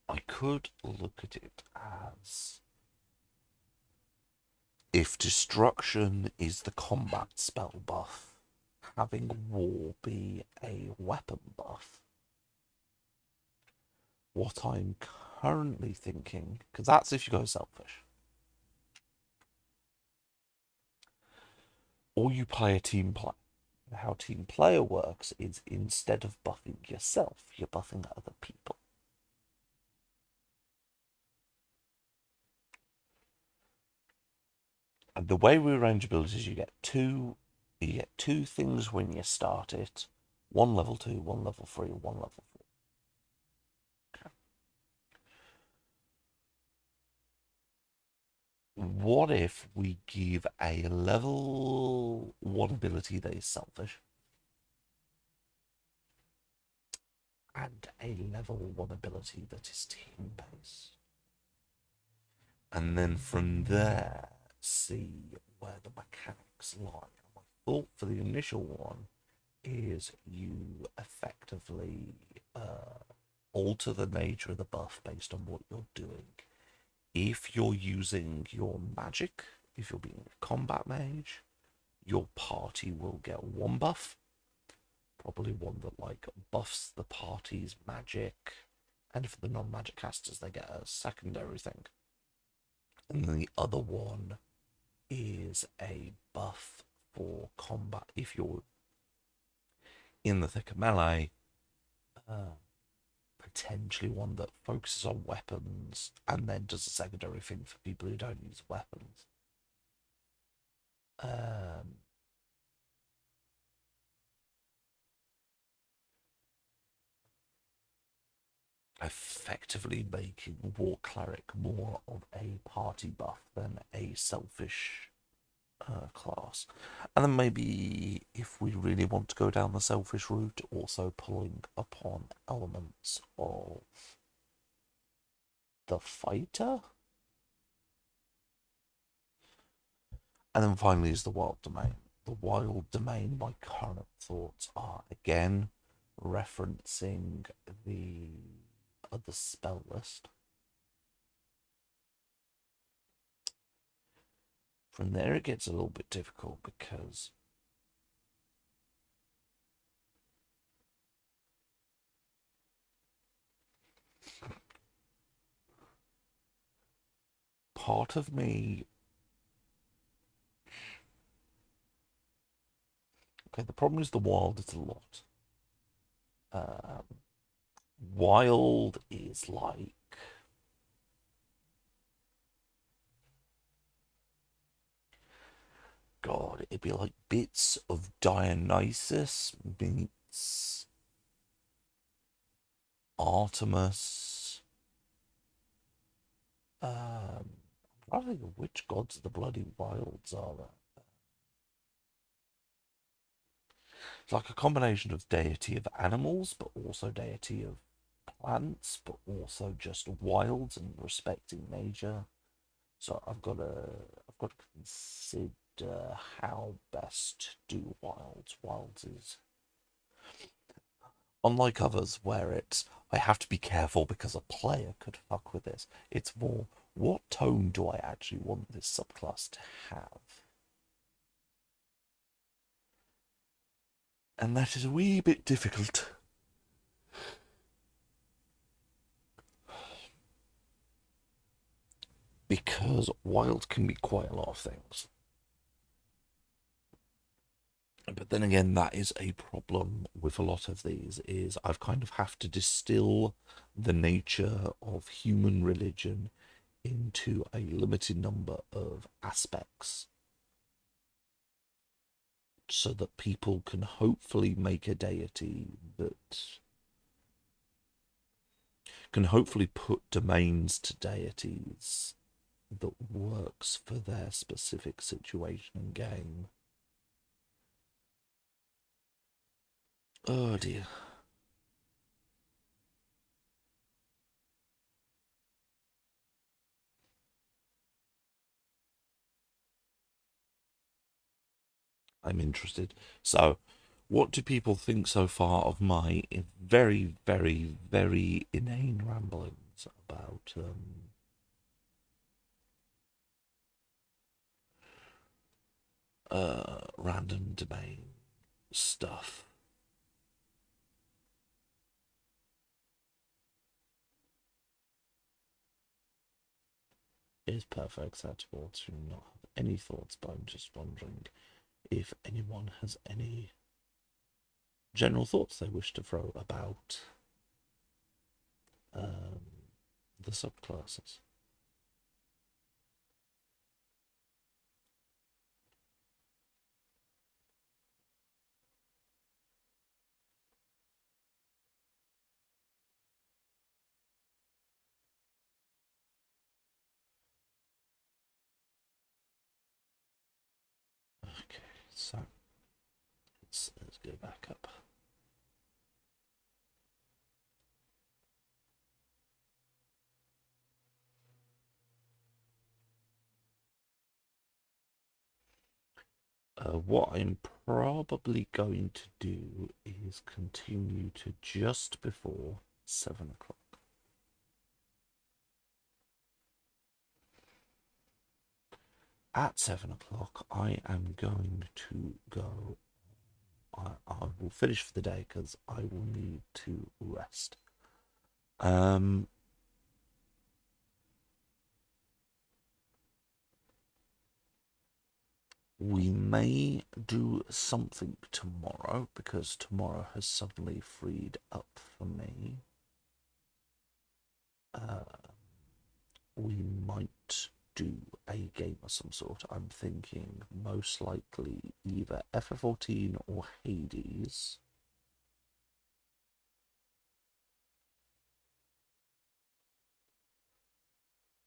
I could look at it as if destruction is the combat spell buff, having war be a weapon buff. What I'm currently thinking, because that's if you go selfish, or you play a team play. How team player works is instead of buffing yourself, you're buffing other people. And the way we arrange abilities, you get two things when you start it. One level 2, one level 3, one level 4. Okay. What if we give a level 1 ability that is selfish and a level 1 ability that is team based? And then from there, see where the mechanics lie. My thought for the initial one is you effectively alter the nature of the buff based on what you're doing. If you're using your magic, if you're being a combat mage, your party will get one buff, probably one that like buffs the party's magic, and for the non-magic casters they get a secondary thing. And then the other one is a buff for combat. If you're in the thick of melee, potentially one that focuses on weapons and then does a secondary thing for people who don't use weapons. Effectively making War Cleric more of a party buff than a selfish class. And then maybe if we really want to go down the selfish route, also pulling upon elements of the fighter. And then finally is the Wild Domain. The Wild Domain, my current thoughts are, again, referencing the other spell list. From there it gets a little bit difficult because part of me... Okay, the problem is the wild is a lot. Wild is like... God, it'd be like bits of Dionysus meets Artemis. I'm trying to think of which gods of the bloody wilds are there. It's like a combination of deity of animals, but also deity of plants, but also just wilds and respecting nature. So I've got to consider how best to do wilds. Wilds is unlike others where it's I have to be careful because a player could fuck with this. It's more what tone do I actually want this subclass to have? And that is a wee bit difficult. Because wild can be quite a lot of things. But then again, that is a problem with a lot of these, is I've kind of have to distill the nature of human religion into a limited number of aspects so that people can hopefully make a deity that can hopefully put domains to deities that works for their specific situation and game. Oh dear. I'm interested. So, what do people think so far of my very, very, very inane ramblings about random domain stuff? Is perfect acceptable to not have any thoughts, but I'm just wondering if anyone has any general thoughts they wish to throw about the subclasses. Okay, so let's go back up. What I'm probably going to do is continue to just before 7 o'clock. at 7 o'clock, I am going to go. I will finish for the day because I will need to rest. We may do something tomorrow because tomorrow has suddenly freed up for me. We might do a game of some sort. I'm thinking most likely either FF14 or Hades.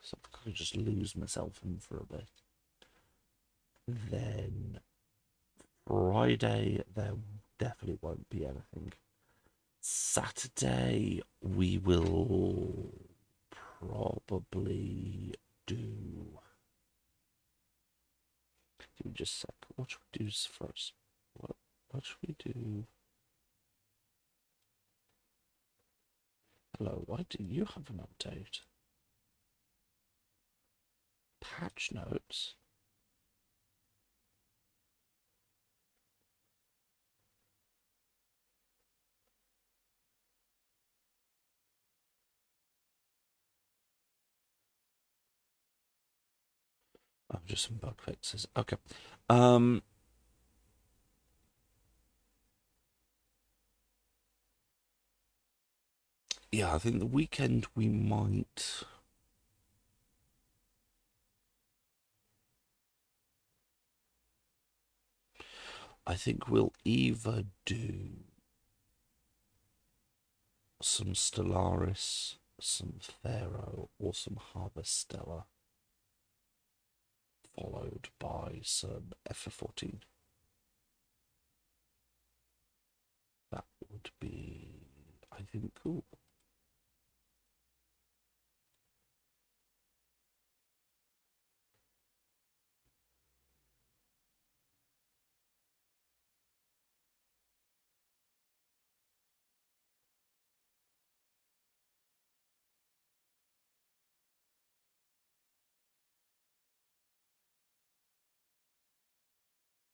So I could just lose myself in for a bit. Then Friday, there definitely won't be anything. Saturday, we will probably do. Give me just a sec. What should we do first? What should we do? Hello, why do you have an update? Patch notes? Oh, just some bug fixes. Okay. Yeah, I think the weekend we might. I think we'll either do some Stellaris, some Pharaoh, or some Harvestella, followed by some FF14. That would be, I think, cool.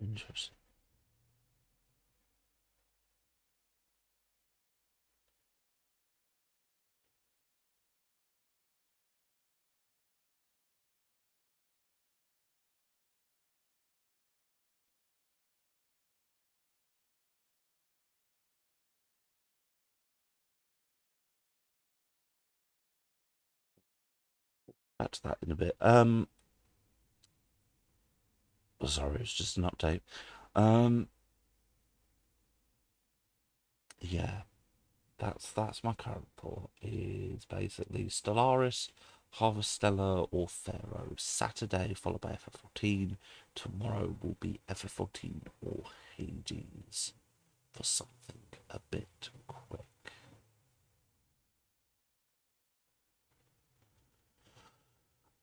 Interesting. Back to that in a bit. Sorry, it's just an update. Yeah, that's my current thought. Is basically Stellaris, Harvestella, or Pharaoh. Saturday followed by FF14. Tomorrow will be FF14 or Hades for something a bit quick.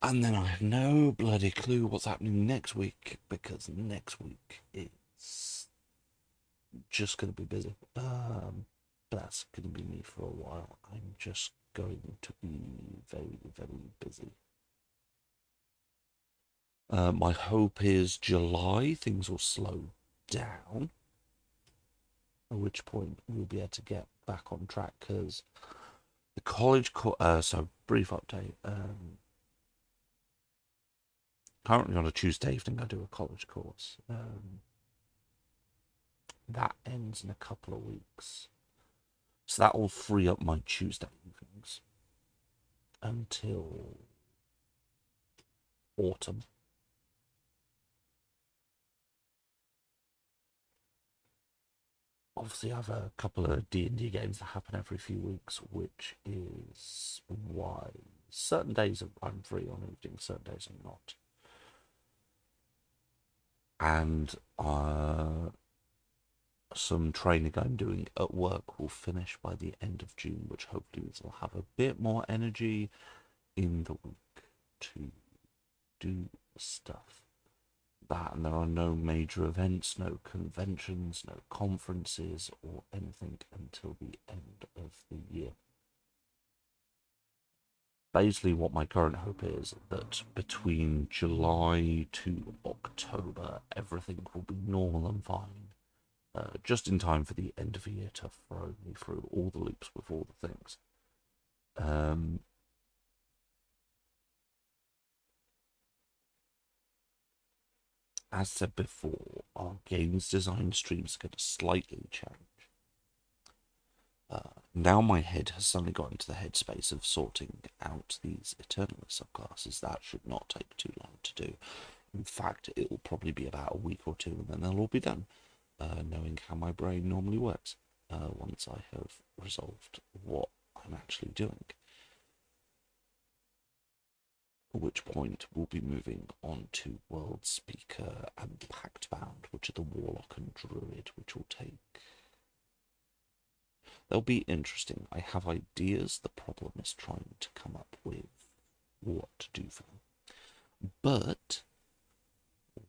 And then I have no bloody clue what's happening next week because next week it's just going to be busy. But that's going to be me for a while. I'm just going to be very, very busy. My hope is July things will slow down, at which point we'll be able to get back on track because the college so brief update. Currently on a Tuesday evening I do a college course. That ends in a couple of weeks. So that will free up my Tuesday evenings until autumn. Obviously, I have a couple of D&D games that happen every few weeks, which is why certain days I'm free on evenings, certain days I'm not. And some training I'm doing at work will finish by the end of June, which hopefully will have a bit more energy in the week to do stuff. That, and there are no major events, no conventions, no conferences or anything until the end of the year. basically what my current hope is that between July to October, everything will be normal and fine. Just in time for the end of the year to throw me through all the loops with all the things. As said before, our games design streams are going to slightly change. Now my head has suddenly got into the headspace of sorting out these Eternalist subclasses. That should not take too long to do. In fact, it will probably be about a week or two, and then they'll all be done, knowing how my brain normally works, once I have resolved what I'm actually doing. At which point we'll be moving on to World Speaker and Pact Bound, which are the Warlock and Druid, which will take... They'll be interesting. I have ideas. The problem is trying to come up with what to do for them. But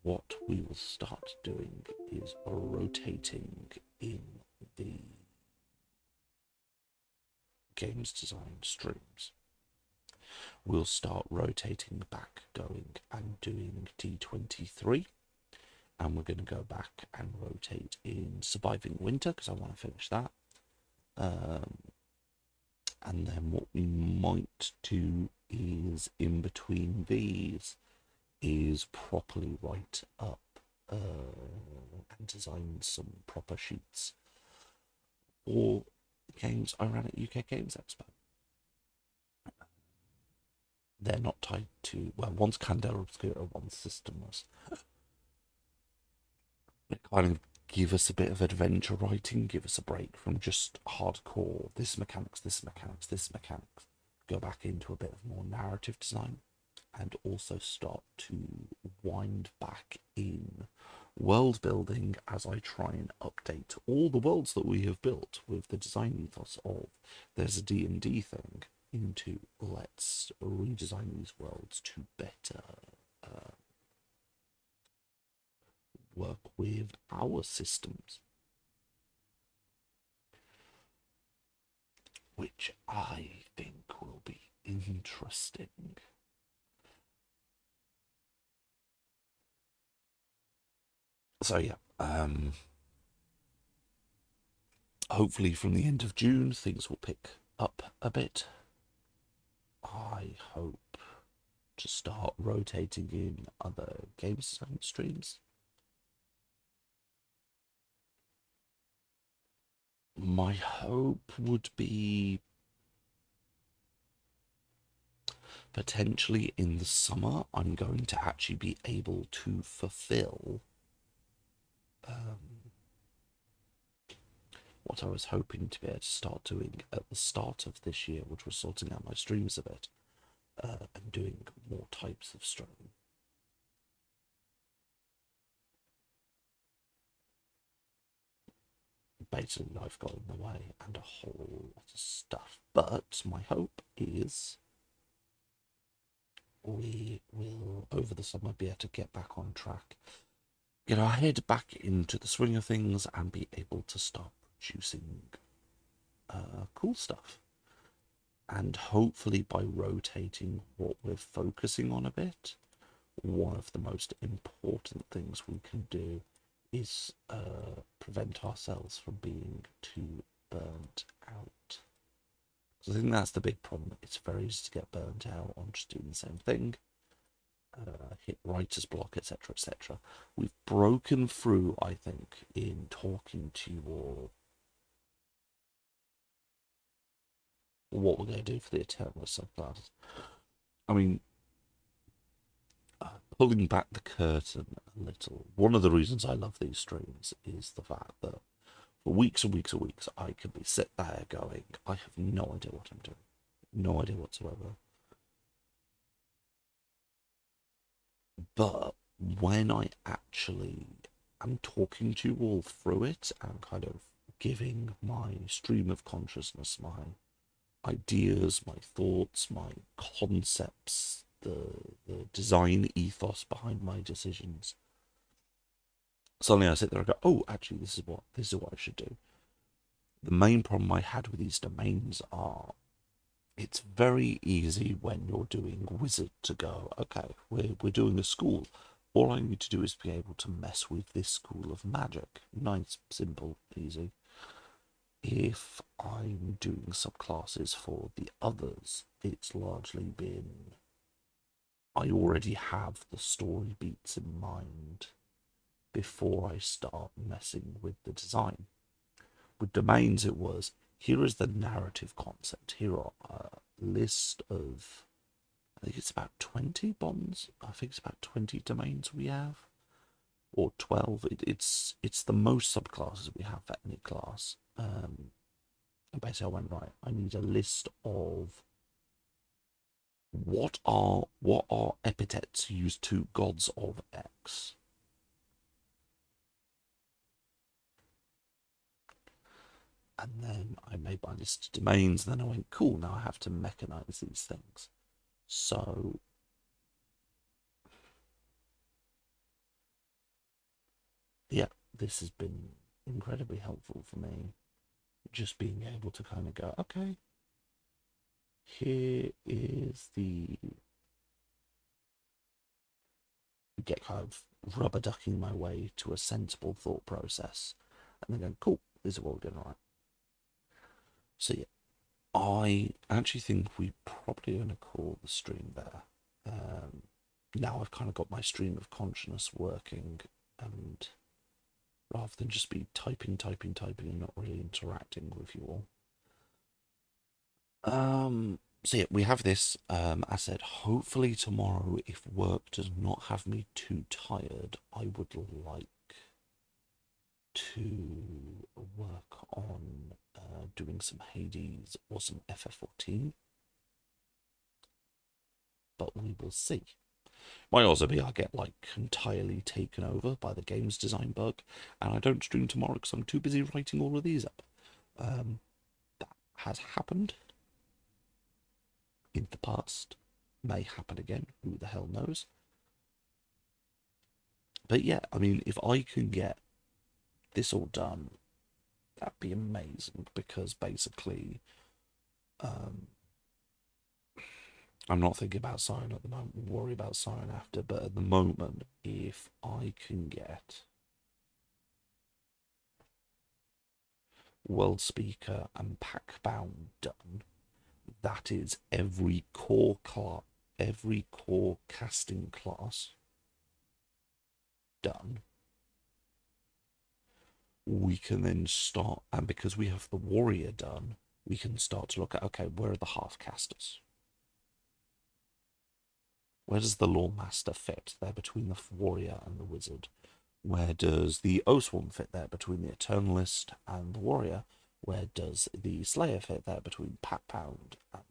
what we will start doing is rotating in the games design streams. We'll start rotating back, going and doing D23, and we're going to go back and rotate in Surviving Winter because I want to finish that. And then what we might do is in between these is properly write up and design some proper sheets for games I ran at UK Games Expo. They're not tied to, well, one's Candela Obscura, one's Systemless. They kind of give us a bit of adventure writing, give us a break from just hardcore, this mechanics, this mechanics, this mechanics. Go back into a bit of more narrative design, and also start to wind back in world building as I try and update all the worlds that we have built with the design ethos of there's a D&D thing into let's redesign these worlds to better work with our systems, which I think will be interesting. So yeah, hopefully from the end of June things will pick up a bit. I hope to start rotating in other games design streams. My hope would be potentially in the summer I'm going to actually be able to fulfill what I was hoping to be able to start doing at the start of this year, which was sorting out my streams a bit and doing more types of streaming. Basically, life got in the way and a whole lot of stuff. But my hope is we will, over the summer, be able to get back on track, get our head back into the swing of things, and be able to start producing cool stuff. And hopefully by rotating what we're focusing on a bit, one of the most important things we can do is prevent ourselves from being too burnt out. So I think that's the big problem. It's very easy to get burnt out on just doing the same thing, hit writer's block, etc., etc. We've broken through, I think, in talking to you all what we're going to do for the Eternalist subclasses. I mean, pulling back the curtain a little, one of the reasons I love these streams is the fact that for weeks and weeks and weeks I could be sit there going, I have no idea what I'm doing, no idea whatsoever. But when I actually am talking to you all through it and kind of giving my stream of consciousness, my ideas, my thoughts, my concepts, the design ethos behind my decisions, suddenly I sit there and go, oh, actually, this is what I should do. The main problem I had with these domains are it's very easy when you're doing Wizard to go, okay, we're doing a school. All I need to do is be able to mess with this school of magic. Nice, simple, easy. If I'm doing subclasses for the others, it's largely been I already have the story beats in mind before I start messing with the design. With domains, it was here is the narrative concept. Here are a list of, I think it's about 20 bonds. I think it's about 20 domains we have, or 12. It's the most subclasses we have for any class. And basically, I went right. I need a list of what are epithets used to gods of X. And then I made my list of domains. Then I went, cool, now I have to mechanize these things. So yeah, this has been incredibly helpful for me. Just being able to kind of go, okay, here is the get kind of rubber ducking my way to a sensible thought process. And then going, cool, this is what we're doing, right. So yeah, I actually think we probably going to call the stream there. Now I've kind of got my stream of consciousness working, and rather than just be typing and not really interacting with you all. So yeah, we have this. I said, hopefully tomorrow, if work does not have me too tired, I would like to work on doing some Hades or some FF14, but we will see. Might also be I get like entirely taken over by the games design bug, and I don't stream tomorrow because I'm too busy writing all of these up. That has happened in the past, may happen again. Who the hell knows? But yeah, I mean, if I can get this all done, that'd be amazing because basically, um, I'm not thinking about Siren at the moment. We'll worry about Siren after. But at the moment, if I can get World Speaker and Packbound done, that is every core casting class done. We can then start, and because we have the warrior done, we can start to look at, okay, where are the half casters? Where does the Lawmaster fit there between the warrior and the wizard? Where does the Oathsworn fit there between the Eternalist and the warrior? Where does the Slayer fit there between Packbound and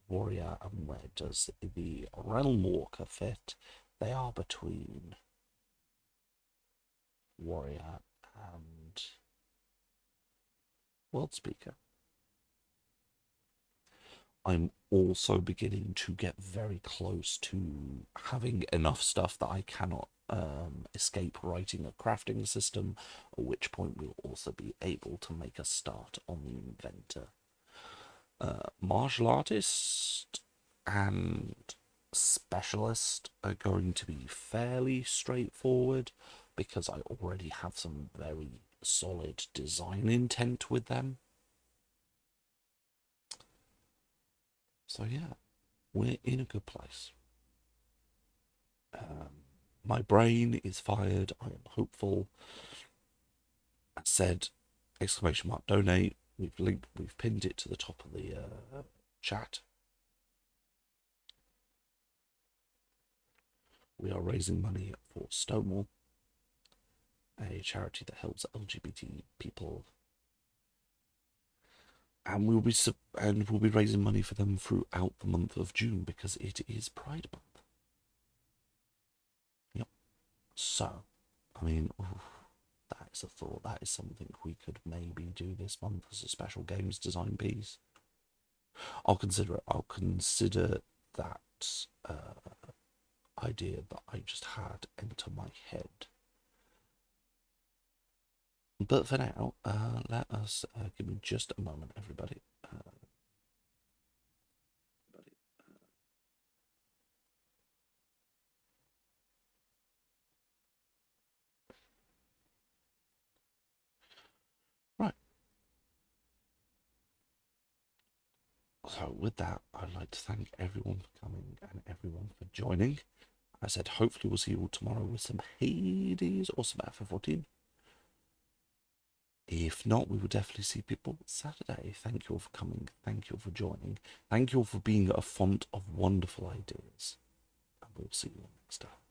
warrior? And where does the Realm Walker fit? They are between warrior and World Speaker. I'm also beginning to get very close to having enough stuff that I cannot escape writing a crafting system, at which point we'll also be able to make a start on the inventor. Martial artist and specialist are going to be fairly straightforward because I already have some very solid design intent with them. So yeah, we're in a good place. My brain is fired. I am hopeful. I said, exclamation mark donate. We've pinned it to the top of the chat. We are raising money for Stonewall, a charity that helps LGBT people, and we'll be raising money for them throughout the month of June because it is Pride Month. Yep. So, I mean, that is a thought. That is something we could maybe do this month as a special games design piece. I'll consider it. I'll consider that idea that I just had enter my head. But for now, let us give me just a moment, everybody. So with that, I'd like to thank everyone for coming and everyone for joining. I said hopefully we'll see you all tomorrow with some Hades or some FF14. If not, we will definitely see people Saturday. Thank you all for coming. Thank you all for joining. Thank you all for being a font of wonderful ideas. And we'll see you all next time.